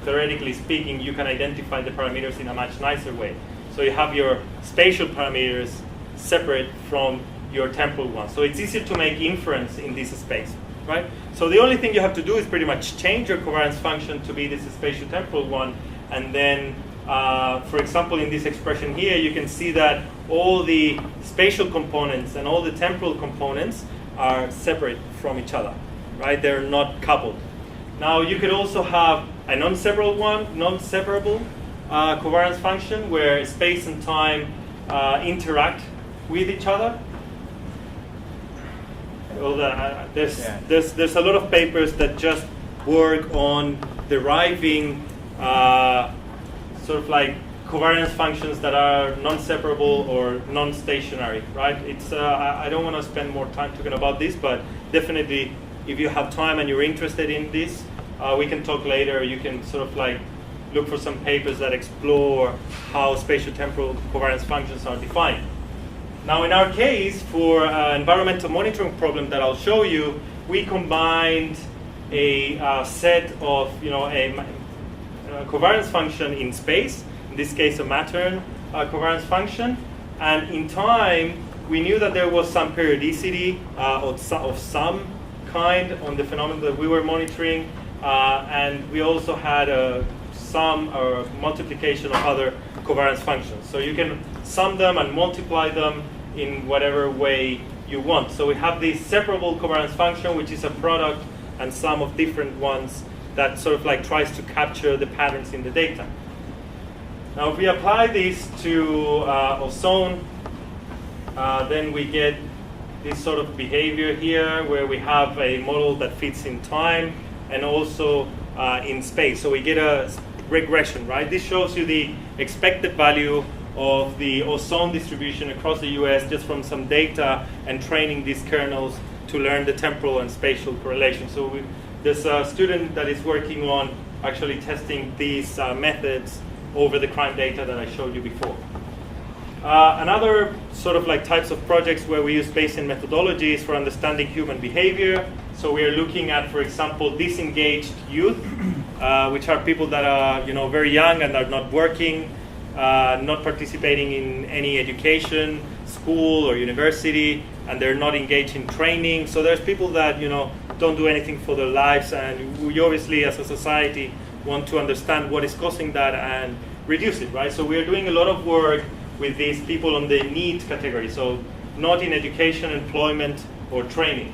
theoretically speaking, you can identify the parameters in a much nicer way. So you have your spatial parameters separate from your temporal ones. So it's easier to make inference in this space, right? So the only thing you have to do is pretty much change your covariance function to be this spatial temporal one, and then for example, in this expression here, you can see that all the spatial components and all the temporal components are separate from each other, right? They're not coupled. Now, you could also have a non-separable covariance function where space and time interact with each other. Well, there's a lot of papers that just work on deriving sort of like covariance functions that are non-separable or non-stationary, right? It's I don't want to spend more time talking about this, but definitely if you have time and you're interested in this, we can talk later. You can sort of like look for some papers that explore how spatial-temporal covariance functions are defined. Now, in our case, for an environmental monitoring problem that I'll show you, we combined a set of, a covariance function in space, in this case a Mattern covariance function, and in time, we knew that there was some periodicity of some kind on the phenomenon that we were monitoring, and we also had a sum or multiplication of other covariance functions. So you can sum them and multiply them in whatever way you want. So we have this separable covariance function, which is a product and sum of different ones that sort of like tries to capture the patterns in the data. Now if we apply this to ozone, then we get this sort of behavior here where we have a model that fits in time and also in space. So we get a regression, right? This shows you the expected value of the ozone distribution across the US just from some data and training these kernels to learn the temporal and spatial correlation. So there's a student that is working on actually testing these methods over the crime data that I showed you before. Another sort of like types of projects where we use Bayesian methodologies for understanding human behavior. So we are looking at, for example, disengaged youth, which are people that are very young and are not working, not participating in any education, school or university, and they're not engaged in training. So there's people that don't do anything for their lives, and we obviously as a society want to understand what is causing that and reduce it, right? So we are doing a lot of work with these people on the need category, so not in education, employment, or training.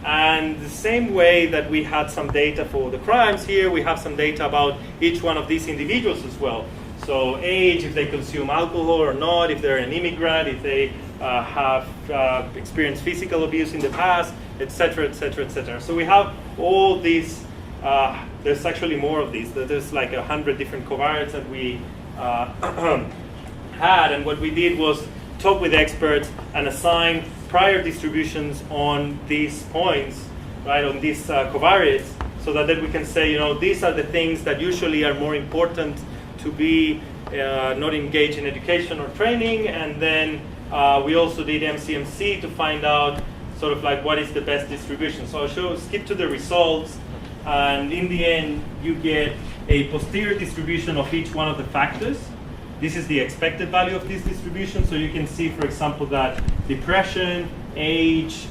And the same way that we had some data for the crimes here, we have some data about each one of these individuals as well. So age, if they consume alcohol or not, if they're an immigrant, if they have experienced physical abuse in the past, etc., etc., etc. So we have all these, there's actually more of these. There's like 100 different covariates that we had, and what we did was talk with experts and assign prior distributions on these points, right, on these covariates, so that then we can say, these are the things that usually are more important to be not engaged in education or training, and then we also did MCMC to find out sort of like what is the best distribution. So I'll skip to the results, and in the end you get a posterior distribution of each one of the factors. This is the expected value of this distribution, so you can see, for example, that depression, age,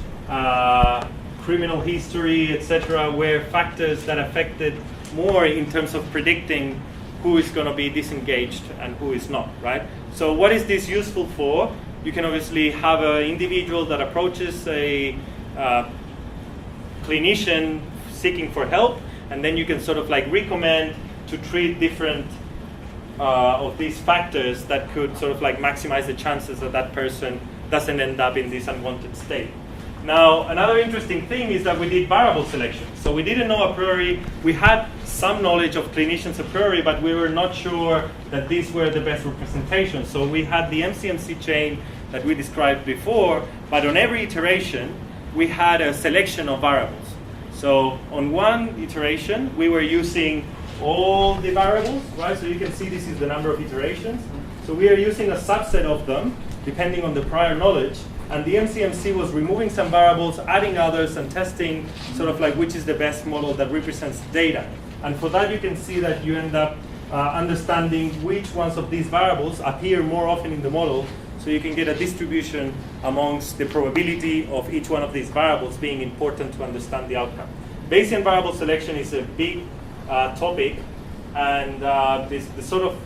criminal history, etc., were factors that affected more in terms of predicting who is going to be disengaged and who is not, right? So what is this useful for? You can obviously have an individual that approaches a clinician seeking for help, and then you can sort of like recommend to treat different of these factors that could sort of like maximize the chances that that person doesn't end up in this unwanted state. Now, another interesting thing is that we did variable selection. So we didn't know a priori, we had some knowledge of clinicians a priori, but we were not sure that these were the best representations. So we had the MCMC chain that we described before, but on every iteration, we had a selection of variables. So on one iteration, we were using all the variables, right? So you can see this is the number of iterations. So we are using a subset of them, depending on the prior knowledge, and the MCMC was removing some variables, adding others, and testing sort of like which is the best model that represents data. And for that, you can see that you end up understanding which ones of these variables appear more often in the model, so you can get a distribution amongst the probability of each one of these variables being important to understand the outcome. Bayesian variable selection is a big topic, and the sort of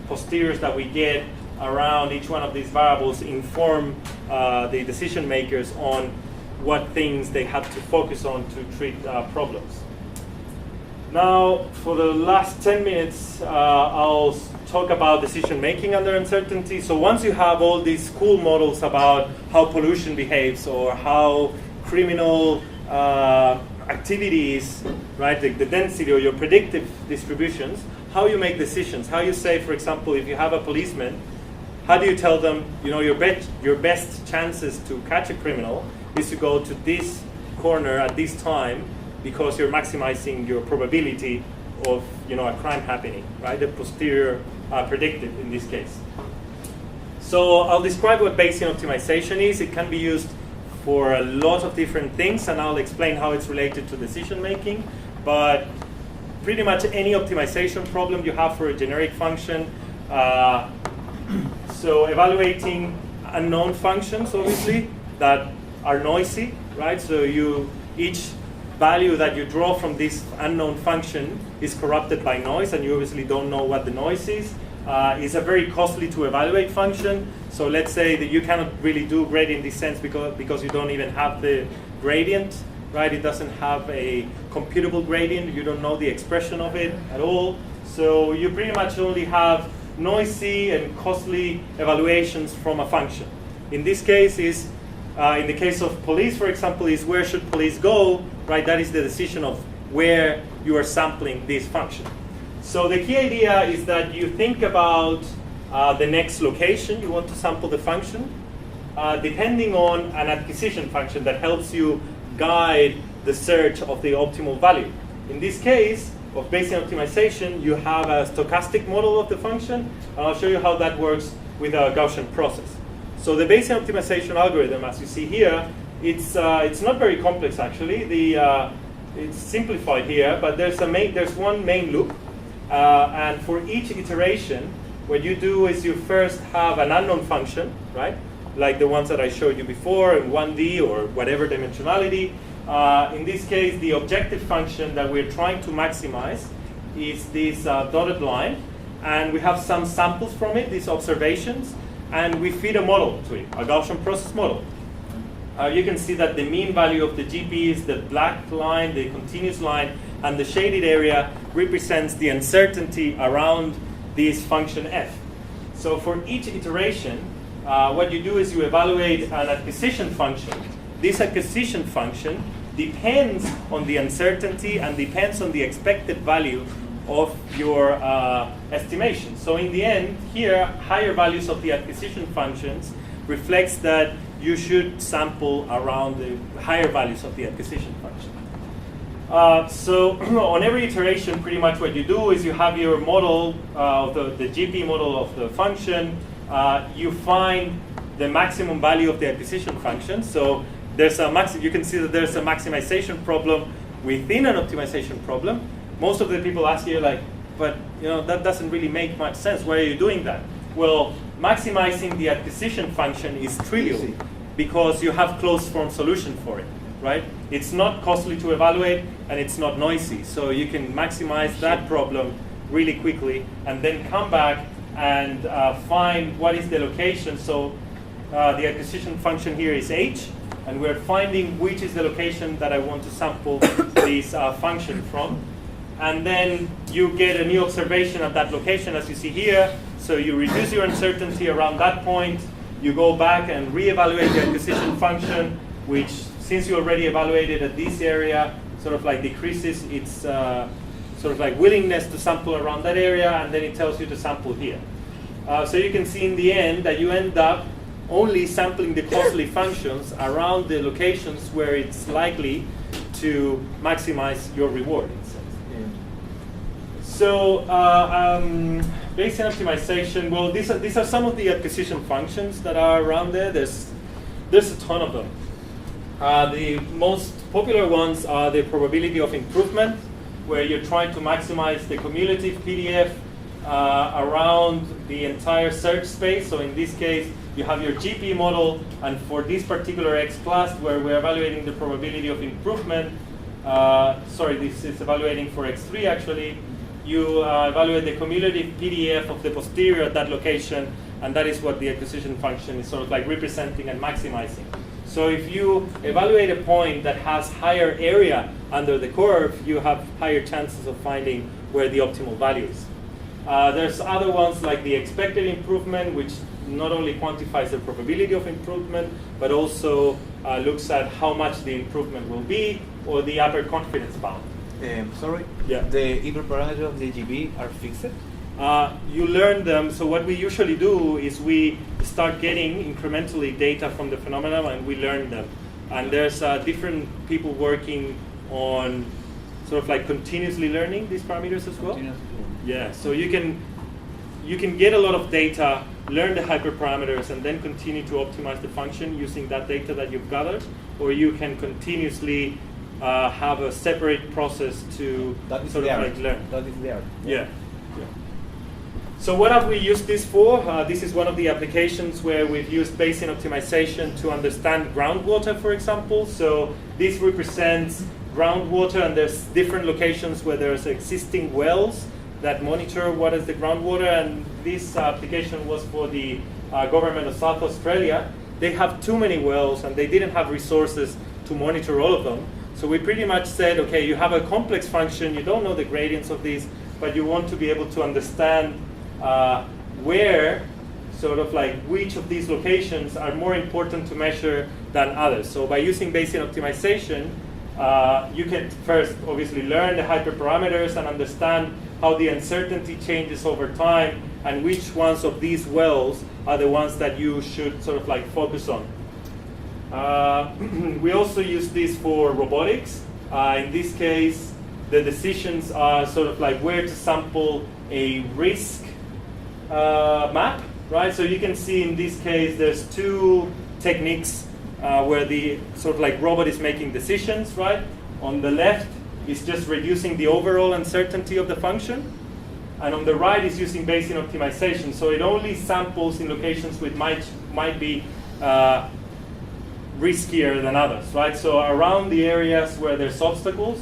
posteriors that we get around each one of these variables inform the decision makers on what things they have to focus on to treat problems. Now, for the last 10 minutes, I'll talk about decision making under uncertainty. So once you have all these cool models about how pollution behaves or how criminal activities, right, the density or your predictive distributions, how you make decisions. How you say, for example, if you have a policeman, how do you tell them, your best chances to catch a criminal is to go to this corner at this time because you're maximizing your probability of a crime happening, right? The posterior predictive in this case. So I'll describe what Bayesian optimization is. It can be used for a lot of different things, and I'll explain how it's related to decision making. But pretty much any optimization problem you have for a generic function. So evaluating unknown functions, obviously, that are noisy, right? So each value that you draw from this unknown function is corrupted by noise, and you obviously don't know what the noise is. It's a very costly to evaluate function. So let's say that you cannot really do gradient descent because you don't even have the gradient, right? It doesn't have a computable gradient. You don't know the expression of it at all. So you pretty much only have noisy and costly evaluations from a function. In this case in the case of police, for example, is where should police go, right? That is the decision of where you are sampling this function. So the key idea is that you think about the next location you want to sample the function, depending on an acquisition function that helps you guide the search of the optimal value. In this case of Bayesian optimization, you have a stochastic model of the function, and I'll show you how that works with a Gaussian process. So the Bayesian optimization algorithm, as you see here, it's not very complex actually. It's simplified here, but there's one main loop. And for each iteration, what you do is you first have an unknown function, right? Like the ones that I showed you before in 1D or whatever dimensionality. In this case, the objective function that we're trying to maximize is this dotted line. And we have some samples from it, these observations, and we feed a model to it, a Gaussian process model. You can see that the mean value of the GP is the black line, the continuous line, and the shaded area represents the uncertainty around this function f. So for each iteration, what you do is you evaluate an acquisition function. This acquisition function depends on the uncertainty and depends on the expected value of your estimation. So in the end, here, higher values of the acquisition functions reflects that you should sample around the higher values of the acquisition function. So on every iteration, pretty much what you do is you have your model, the GP model of the function. You find the maximum value of the acquisition function. So there's you can see that there's a maximization problem within an optimization problem. Most of the people ask you like, but that doesn't really make much sense. Why are you doing that? Well, maximizing the acquisition function is trivial because you have closed form solution for it, right? It's not costly to evaluate and it's not noisy. So you can maximize that problem really quickly and then come back and find what is the location. So the acquisition function here is h, and we're finding which is the location that I want to sample this function from. And then you get a new observation at that location, as you see here. So you reduce your uncertainty around that point. You go back and reevaluate the acquisition function, which, since you already evaluated at this area, sort of like decreases its sort of like willingness to sample around that area, and then it tells you to sample here. So you can see in the end that you end up only sampling the costly functions around the locations where it's likely to maximize your reward. So Bayesian optimization, well, these are some of the acquisition functions that are around there. There's a ton of them. The most popular ones are the probability of improvement, where you're trying to maximize the cumulative PDF around the entire search space. So in this case, you have your GP model, and for this particular X class, where we're evaluating the probability of improvement, this is evaluating for X3 actually, you evaluate the cumulative PDF of the posterior at that location, and that is what the acquisition function is sort of like representing and maximizing. So if you evaluate a point that has higher area under the curve, you have higher chances of finding where the optimal value is. There's other ones like the expected improvement, which not only quantifies the probability of improvement, but also looks at how much the improvement will be, or the upper confidence bound. Sorry? Yeah. The hyperparameters of the GB are fixed? You learn them. So what we usually do is we start getting incrementally data from the phenomenon and we learn them. And there's different people working on sort of like continuously learning these parameters as well. Yeah. So you can get a lot of data, learn the hyperparameters, and then continue to optimize the function using that data that you've gathered, or you can continuously have a separate process to sort of like learn. That is there. Yeah. So what have we used this for? This is one of the applications where we've used Bayesian optimization to understand groundwater, for example. So this represents groundwater, and there's different locations where there's existing wells that monitor what is the groundwater, and this application was for the government of South Australia. They have too many wells and they didn't have resources to monitor all of them. So we pretty much said, okay, you have a complex function, you don't know the gradients of these, but you want to be able to understand where, sort of like which of these locations are more important to measure than others. So by using Bayesian optimization, you can first obviously learn the hyperparameters and understand how the uncertainty changes over time and which ones of these wells are the ones that you should sort of like focus on. We also use this for robotics. In this case, the decisions are sort of like where to sample a risk map, right? So you can see in this case there's two techniques where the sort of like robot is making decisions, right? On the left is just reducing the overall uncertainty of the function, and on the right is using Bayesian optimization. So it only samples in locations which might be riskier than others, right? So around the areas where there's obstacles,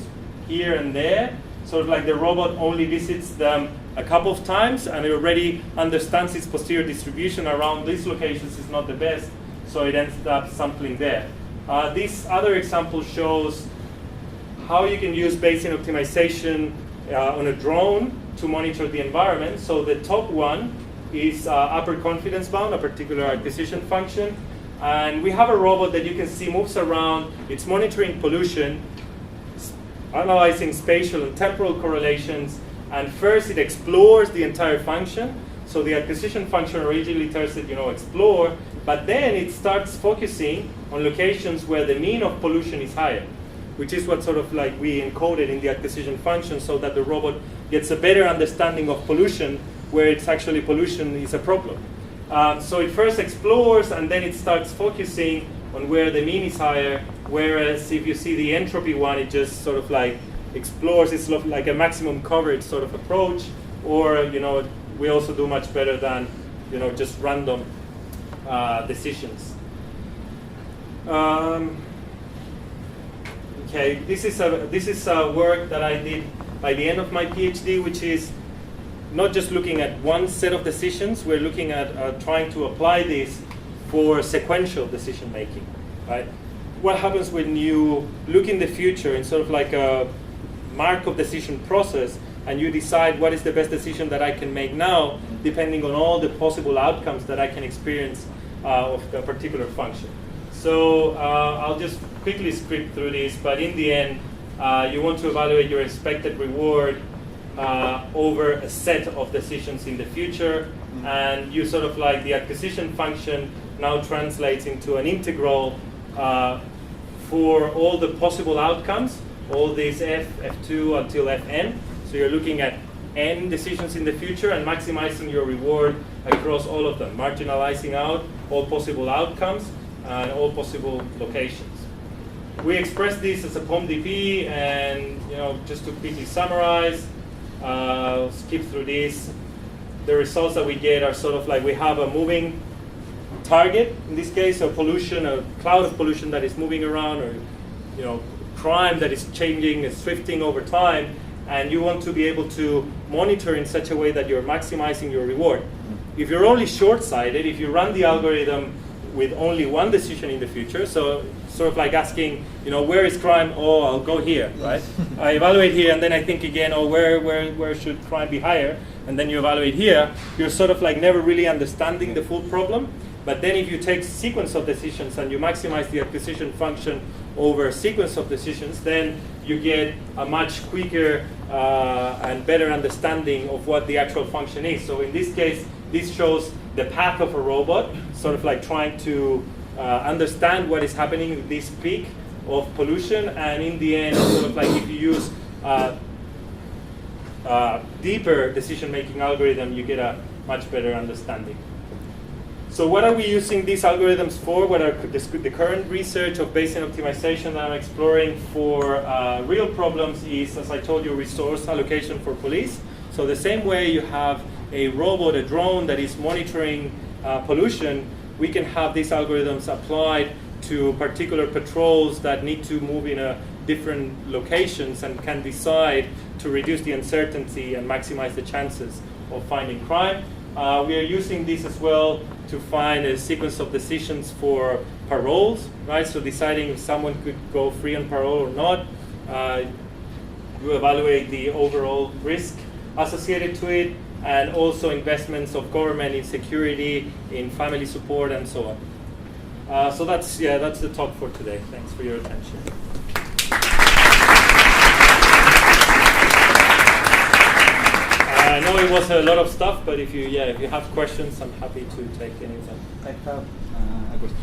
here and there, sort of like the robot only visits them a couple of times and it already understands its posterior distribution around these locations is not the best, so it ends up sampling there. This other example shows how you can use Bayesian optimization on a drone to monitor the environment. So the top one is upper confidence bound, a particular acquisition function. And we have a robot that you can see moves around. It's monitoring pollution, analyzing spatial and temporal correlations. And first it explores the entire function. So the acquisition function originally tells it, explore, but then it starts focusing on locations where the mean of pollution is higher, which is what sort of like we encoded in the acquisition function so that the robot gets a better understanding of pollution where it's actually pollution is a problem. So it first explores and then it starts focusing on where the mean is higher, whereas if you see the entropy one, it just sort of like explores. It's sort of like a maximum coverage sort of approach, or we also do much better than just random decisions. Okay, this is a work that I did by the end of my PhD, which is not just looking at one set of decisions. We're looking at trying to apply this for sequential decision making, right? What happens when you look in the future in sort of like a Markov decision process and you decide what is the best decision that I can make now depending on all the possible outcomes that I can experience of a particular function. So I'll just quickly script through this, but in the end, you want to evaluate your expected reward over a set of decisions in the future, and you sort of like the acquisition function now translates into an integral for all the possible outcomes, all these f2 until fn. So you're looking at n decisions in the future and maximizing your reward across all of them, marginalizing out all possible outcomes and all possible locations. We express this as a POMDP, and just to quickly summarize, I'll skip through this. The results that we get are sort of like we have a moving target, in this case, a pollution, a cloud of pollution that is moving around, or crime that is changing, is swifting over time, and you want to be able to monitor in such a way that you're maximizing your reward. If you're only short-sighted, if you run the algorithm with only one decision in the future, so sort of like asking, where is crime? Oh, I'll go here, right? I evaluate here, and then I think again, oh, where should crime be higher? And then you evaluate here. You're sort of like never really understanding the full problem. But then if you take sequence of decisions and you maximize the acquisition function over sequence of decisions, then you get a much quicker and better understanding of what the actual function is. So in this case, this shows the path of a robot, sort of like trying to understand what is happening with this peak of pollution, and in the end, sort of like if you use deeper decision-making algorithm, you get a much better understanding. So what are we using these algorithms for? What are the current research of Bayesian optimization that I'm exploring for real problems is, as I told you, resource allocation for police. So the same way you have a robot, a drone that is monitoring pollution, we can have these algorithms applied to particular patrols that need to move in different locations and can decide to reduce the uncertainty and maximize the chances of finding crime. We are using this as well to find a sequence of decisions for paroles, right? So deciding if someone could go free on parole or not. You evaluate the overall risk associated to it, and also investments of government in security, in family support, and so on. So that's the talk for today. Thanks for your attention. I know it was a lot of stuff, but if you have questions, I'm happy to take any of them. I have a question.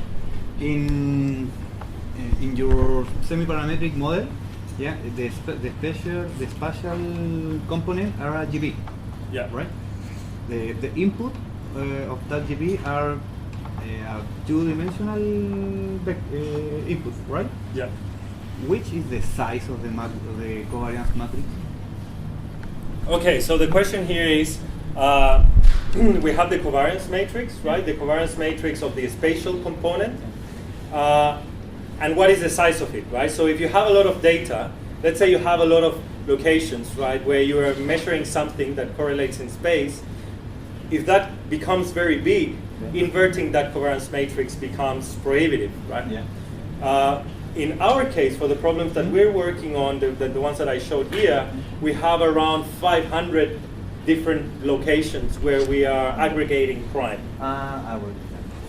In your semi-parametric model, the spatial component are a GB. Yeah. Right. The input of that GB are a two-dimensional input, right? Yeah. Which is the size of the covariance matrix? Okay, so the question here is, we have the covariance matrix, right? The covariance matrix of the spatial component. And what is the size of it, right? So if you have a lot of data, let's say you have a lot of locations, right, where you are measuring something that correlates in space, if that becomes very big, inverting that covariance matrix becomes prohibitive, right? Yeah. In our case, for the problems that we're working on, the ones that I showed here, we have around 500 different locations where we are aggregating crime.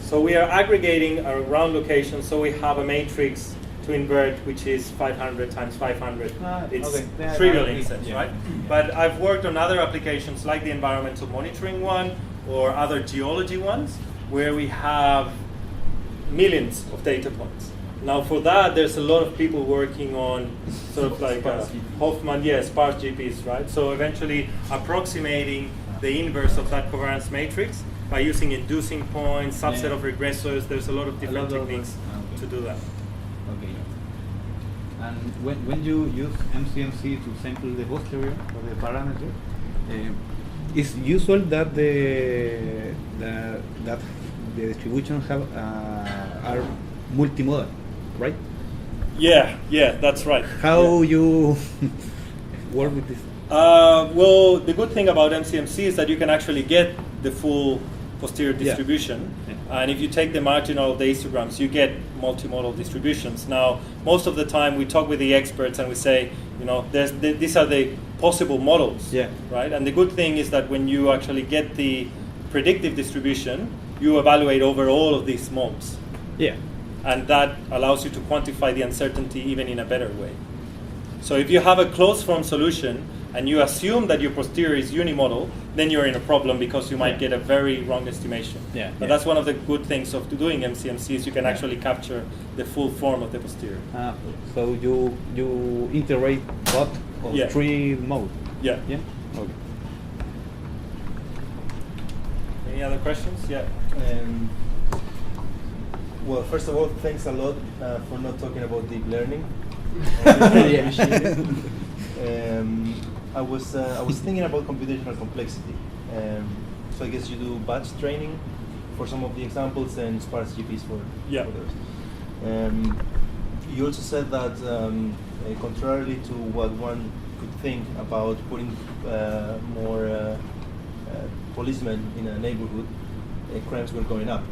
So we are aggregating around locations, so we have a matrix to invert, which is 500 times 500. It's trivial in a sense, right? But I've worked on other applications like the environmental monitoring one or other geology ones where we have millions of data points. Now for that, there's a lot of people working on sort of like Hoffman, sparse GPs, right? So eventually approximating the inverse of that covariance matrix by using inducing points, subset of regressors. There's a lot of different techniques to do that. Okay. And when you use MCMC to sample the posterior or the parameter, it's usual that the distribution are multimodal, right? Yeah, that's right. How you work with this? Well, the good thing about MCMC is that you can actually get the full posterior distribution. And if you take the marginal of the histograms, you get multimodal distributions. Now, most of the time we talk with the experts and we say, these are the possible models, right? And the good thing is that when you actually get the predictive distribution, you evaluate over all of these modes. Yeah. And that allows you to quantify the uncertainty even in a better way. So if you have a closed form solution and you assume that your posterior is unimodal, then you're in a problem because you might get a very wrong estimation. But that's one of the good things of doing MCMC is you can actually capture the full form of the posterior. So you integrate both of three modes. Yeah. Okay. Any other questions? Well, first of all, thanks a lot for not talking about deep learning. I was thinking about computational complexity. So I guess you do batch training for some of the examples and sparse GPs for others. You also said that contrarily to what one could think about putting more policemen in a neighborhood, crimes were going up.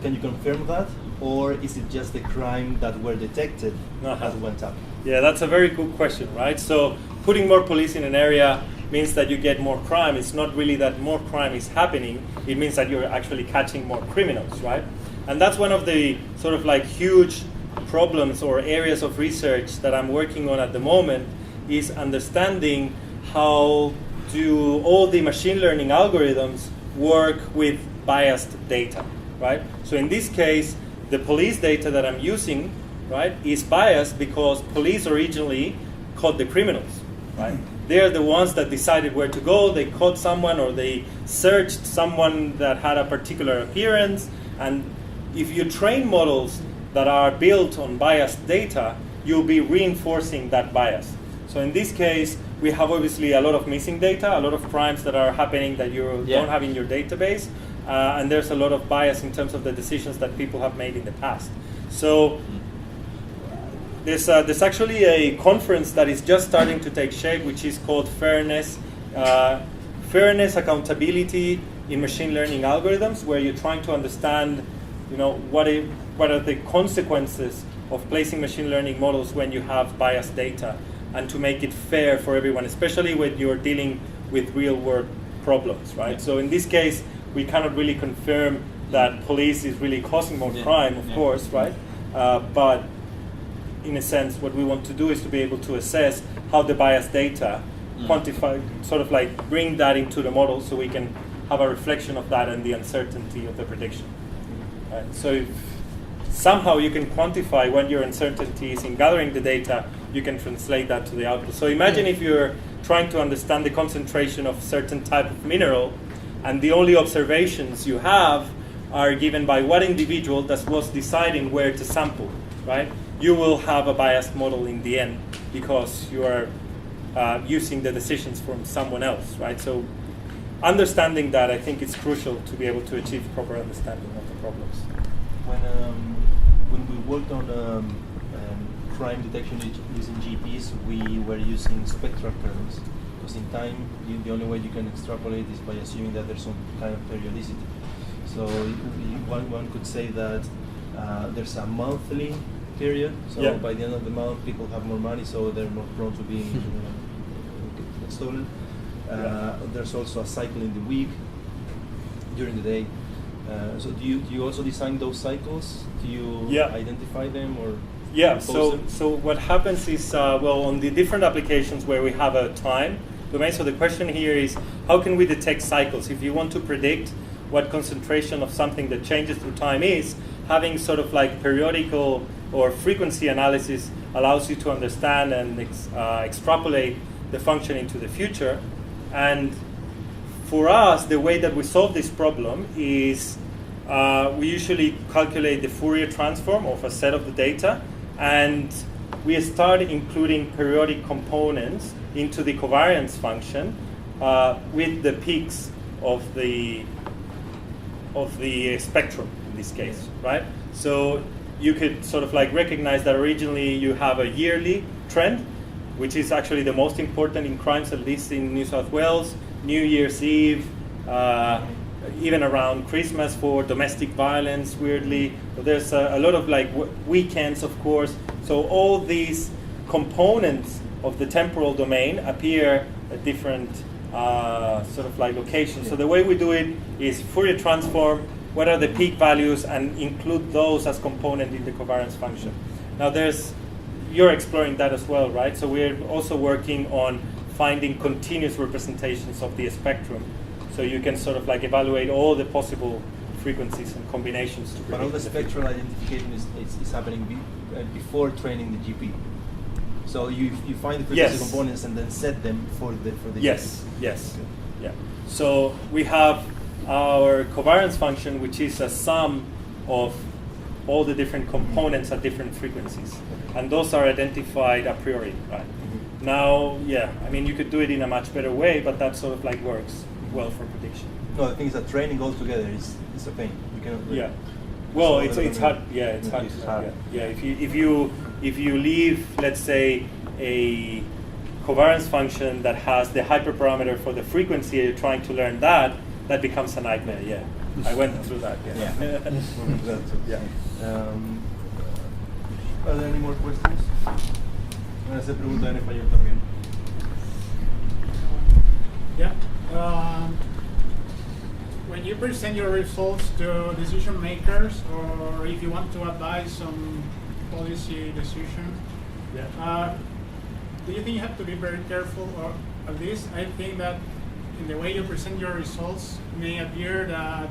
Can you confirm that, or is it just the crime that were detected that went up? Yeah, that's a very good question, right? So putting more police in an area means that you get more crime. It's not really that more crime is happening. It means that you're actually catching more criminals, right? And that's one of the sort of like huge problems or areas of research that I'm working on at the moment, is understanding how do all the machine learning algorithms work with biased data, right? So in this case, the police data that I'm using, right, is biased because police originally caught the criminals, right? They're the ones that decided where to go. They caught someone or they searched someone that had a particular appearance. And if you train models that are built on biased data, you'll be reinforcing that bias. So in this case, we have obviously a lot of missing data, a lot of crimes that are happening that you don't have in your database, and there's a lot of bias in terms of the decisions that people have made in the past. So there's actually a conference that is just starting to take shape, which is called Fairness, Accountability in Machine Learning Algorithms, where you're trying to understand, what are the consequences of placing machine learning models when you have biased data, and to make it fair for everyone, especially when you're dealing with real-world problems, right? Yeah. So in this case, we cannot really confirm that police is really causing more crime, of course, right? But in a sense, what we want to do is to be able to assess how the biased data quantify, sort of like bring that into the model so we can have a reflection of that and the uncertainty of the prediction. Right? So if somehow you can quantify when your uncertainty is in gathering the data, you can translate that to the output. So imagine if you're trying to understand the concentration of certain type of mineral, and the only observations you have are given by what individual that was deciding where to sample, right? You will have a biased model in the end because you are using the decisions from someone else, right? So understanding that, I think it's crucial to be able to achieve proper understanding of the problems. When we worked on crime detection using GPs, we were using spectral kernels, because in time, the only way you can extrapolate is by assuming that there's some kind of periodicity. So one could say that there's a monthly period, so by the end of the month, people have more money, so they're more prone to being stolen. There's also a cycle in the week, during the day. So do you also design those cycles? Do you identify them or? Yeah. So what happens is on the different applications where we have a time domain. So the question here is, how can we detect cycles? If you want to predict what concentration of something that changes through time is, having sort of like periodical or frequency analysis allows you to understand and extrapolate the function into the future. And for us, the way that we solve this problem is we usually calculate the Fourier transform of a set of the data, and we start including periodic components into the covariance function with the peaks of the spectrum in this case, right? So you could sort of like recognize that originally you have a yearly trend, which is actually the most important in crimes, at least in New South Wales, New Year's Eve, even around Christmas for domestic violence, weirdly. So there's a lot of like weekends, of course. So all these components of the temporal domain appear at different sort of like locations. So the way we do it is Fourier transform, what are the peak values, and include those as component in the covariance function. Now you're exploring that as well, right? So we're also working on finding continuous representations of the spectrum. So you can sort of like evaluate all the possible frequencies and combinations to predict. But all the spectral identification is happening before training the GP. So you find the frequency components and then set them for the Yes. Okay. Yeah. So we have our covariance function, which is a sum of all the different components at different frequencies, and those are identified a priori, right? Mm-hmm. Now, I mean, you could do it in a much better way, but that sort of like works well for prediction. No, the thing is that training altogether is a pain. You cannot. Yeah. Well, it's hard. Yeah, it's hard. Yeah. If you leave, let's say, a covariance function that has the hyperparameter for the frequency, you're trying to learn that becomes a nightmare. Yeah. I went through that. Yeah. Are there any more questions? Voy a hacer preguntas en español también. you present your results to decision makers, or if you want to advise on policy decisions, do you think you have to be very careful of this? I think that in the way you present your results may appear that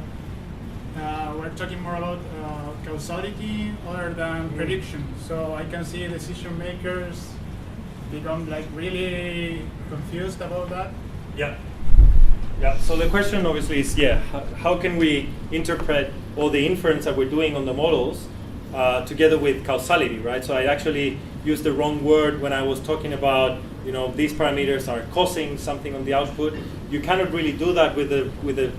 we're talking more about causality other than prediction. So I can see decision makers become like really confused about that. Yeah. Yeah. So the question obviously is, how can we interpret all the inference that we're doing on the models together with causality, right? So I actually used the wrong word when I was talking about, these parameters are causing something on the output. You cannot really do that with the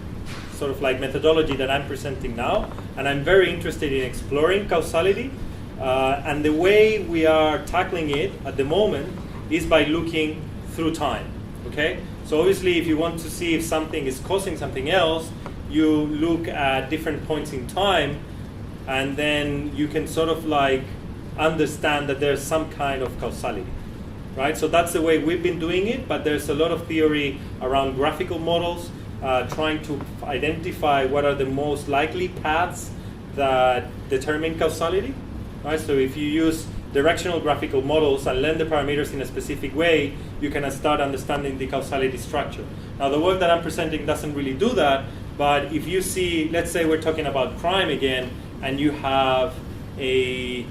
sort of like methodology that I'm presenting now. And I'm very interested in exploring causality. And the way we are tackling it at the moment is by looking through time, okay? So obviously, if you want to see if something is causing something else, you look at different points in time, and then you can sort of like understand that there's some kind of causality, right? So that's the way we've been doing it, but there's a lot of theory around graphical models, trying to identify what are the most likely paths that determine causality, right? So if you use directional graphical models and learn the parameters in a specific way, you can start understanding the causality structure. Now, the work that I'm presenting doesn't really do that, but if you see, let's say we're talking about crime again, and you have a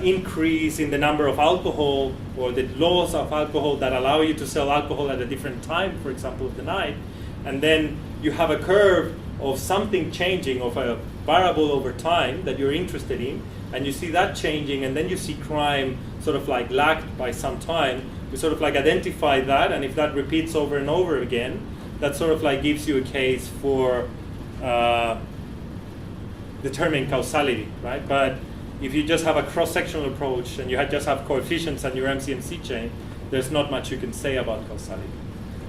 increase in the number of alcohol or the laws of alcohol that allow you to sell alcohol at a different time, for example, of the night, and then you have a curve of something changing, of a variable over time that you're interested in, and you see that changing, and then you see crime sort of like lagged by some time, you sort of like identify that, and if that repeats over and over again, that sort of like gives you a case for determining causality, right? But if you just have a cross-sectional approach and you just have coefficients and your MCMC chain, there's not much you can say about causality.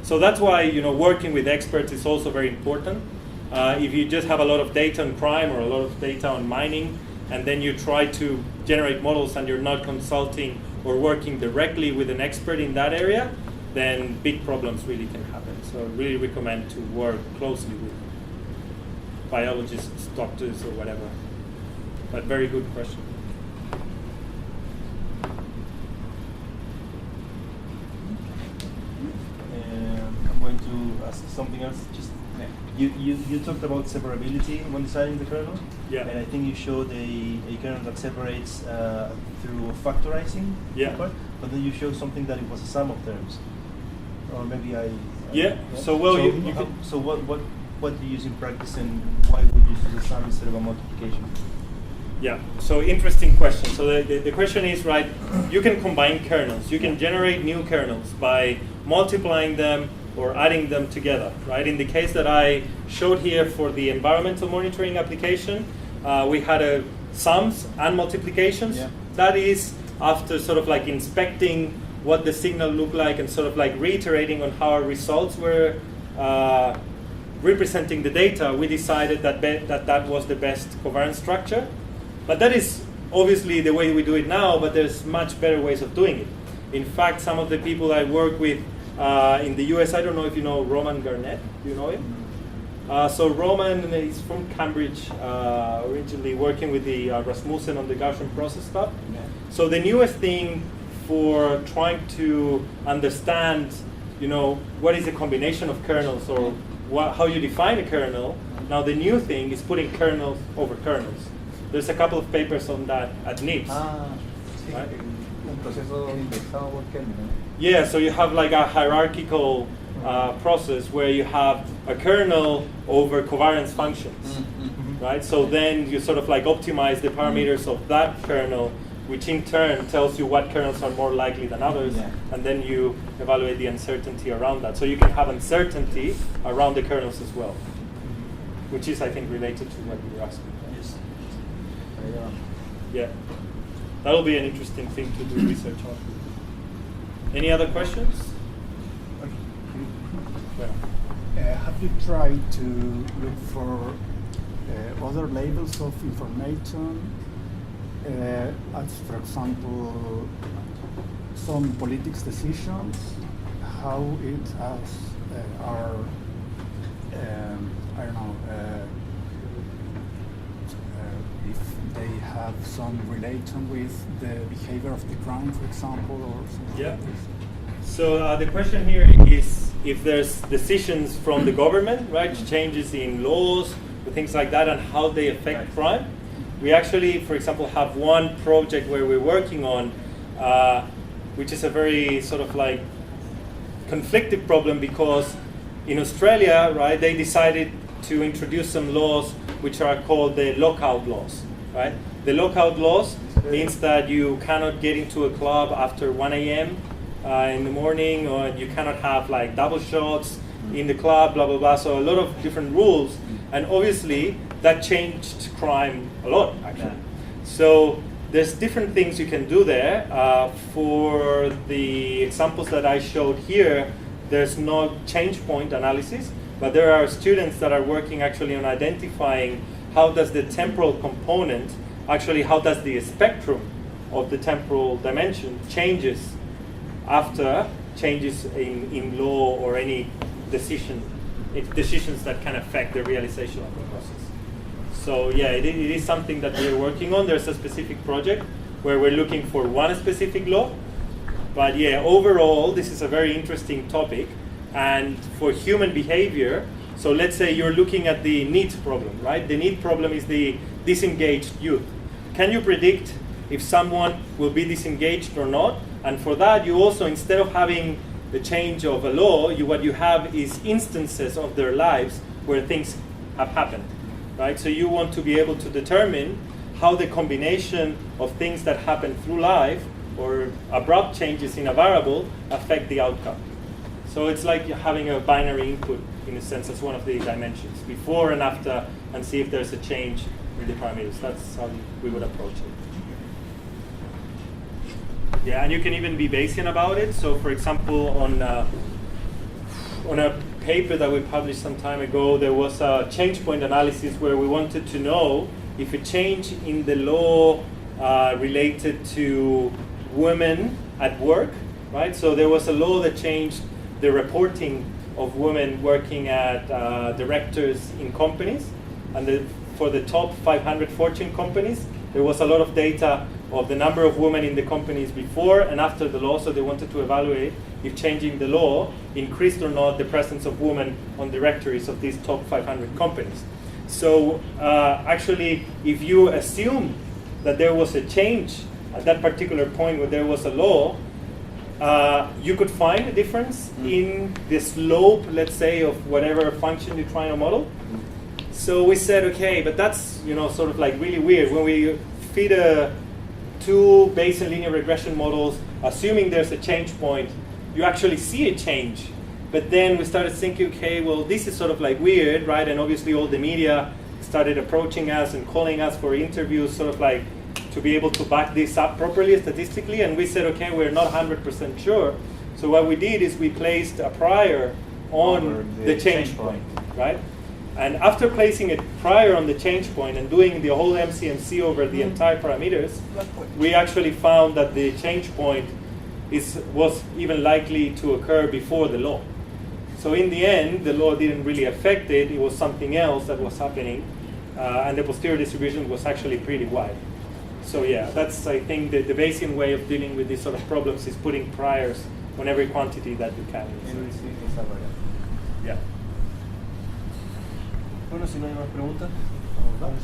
So that's why working with experts is also very important. If you just have a lot of data on crime or a lot of data on mining, and then you try to generate models and you're not consulting or working directly with an expert in that area, then big problems really can happen. So I really recommend to work closely with biologists, doctors, or whatever. But very good question. I'm going to ask something else. Just you talked about separability when designing the kernel. Yeah. And I think you showed a kernel that separates through factorizing. Yeah. But then you showed something that it was a sum of terms. Or maybe So what do you use in practice, and why would you use a sum instead of a multiplication? Yeah, so interesting question. So the question is, right, you can combine kernels. You can generate new kernels by multiplying them or adding them together, right? In the case that I showed here for the environmental monitoring application, we had sums and multiplications. Yeah. That is after sort of like inspecting what the signal looked like and sort of like reiterating on how our results were representing the data, we decided that that was the best covariance structure. But that is obviously the way we do it now, but there's much better ways of doing it. In fact, some of the people I work with in the US, I don't know if you know Román Marchant. Do you know him? So Román is from Cambridge, originally working with the Rasmussen on the Gaussian Process stuff. Yeah. So the newest thing for trying to understand, what is a combination of kernels or how you define a kernel, now the new thing is putting kernels over kernels. There's a couple of papers on that at NIPS. Right? Yeah, so you have like a hierarchical process where you have a kernel over covariance functions, right? So then you sort of like optimize the parameters of that kernel, which in turn tells you what kernels are more likely than others, and then you evaluate the uncertainty around that. So you can have uncertainty around the kernels as well, which is, I think, related to what you were asking. Yes. Yeah, that'll be an interesting thing to do research on. Any other questions? Have you tried to look for other labels of information, as for example, some politics decisions, how it has are I don't know, if they have some relation with the behavior of the crime, for example, or something like this. So the question here is if there's decisions from the government, right, changes in laws, things like that, and how they affect crime. We actually, for example, have one project where we're working on, which is a very sort of like conflicted problem, because in Australia, right, they decided to introduce some laws which are called the lockout laws, right? The lockout laws means that you cannot get into a club after 1 a.m. In the morning, or you cannot have like double shots in the club, blah, blah, blah. So a lot of different rules. And obviously, that changed crime a lot, actually. So there's different things you can do there. For the examples that I showed here, there's no change point analysis, but there are students that are working actually on identifying how does the temporal component, actually how does the spectrum of the temporal dimension changes after changes in law or any decisions that can affect the realization of the process. So yeah, it is something that we're working on. There's a specific project where we're looking for one specific law. But yeah, overall, this is a very interesting topic. And for human behavior, so let's say you're looking at the need problem, right? The need problem is the disengaged youth. Can you predict if someone will be disengaged or not? And for that, you also, instead of having the change of a law, what you have is instances of their lives where things have happened, right? So you want to be able to determine how the combination of things that happen through life or abrupt changes in a variable affect the outcome. So it's like having a binary input, in a sense, as one of the dimensions, before and after, and see if there's a change in the parameters. That's how we would approach it. Yeah, and you can even be Bayesian about it. So, for example, on a paper that we published some time ago, there was a change point analysis where we wanted to know if a change in the law related to women at work, right? So there was a law that changed the reporting of women working at directors in companies, and for the top 500 Fortune companies, there was a lot of data of the number of women in the companies before and after the law, so they wanted to evaluate if changing the law increased or not the presence of women on directories of these top 500 companies. So actually, if you assume that there was a change at that particular point where there was a law, you could find a difference in the slope, let's say, of whatever function you're trying to model. So we said, okay, but that's sort of like really weird. When we feed two Bayesian linear regression models, assuming there's a change point, you actually see a change. But then we started thinking, okay, well, this is sort of like weird, right? And obviously all the media started approaching us and calling us for interviews, sort of like to be able to back this up properly statistically. And we said, okay, we're not 100% sure. So what we did is we placed a prior on the change point, right? And after placing it prior on the change point and doing the whole MCMC over the entire parameters, we actually found that the change point was even likely to occur before the law. So in the end, the law didn't really affect it. It was something else that was happening. And the posterior distribution was actually pretty wide. So yeah, that's, I think, the Bayesian way of dealing with these sort of problems is putting priors on every quantity that you can. Yeah. Bueno, si no hay más preguntas, vamos.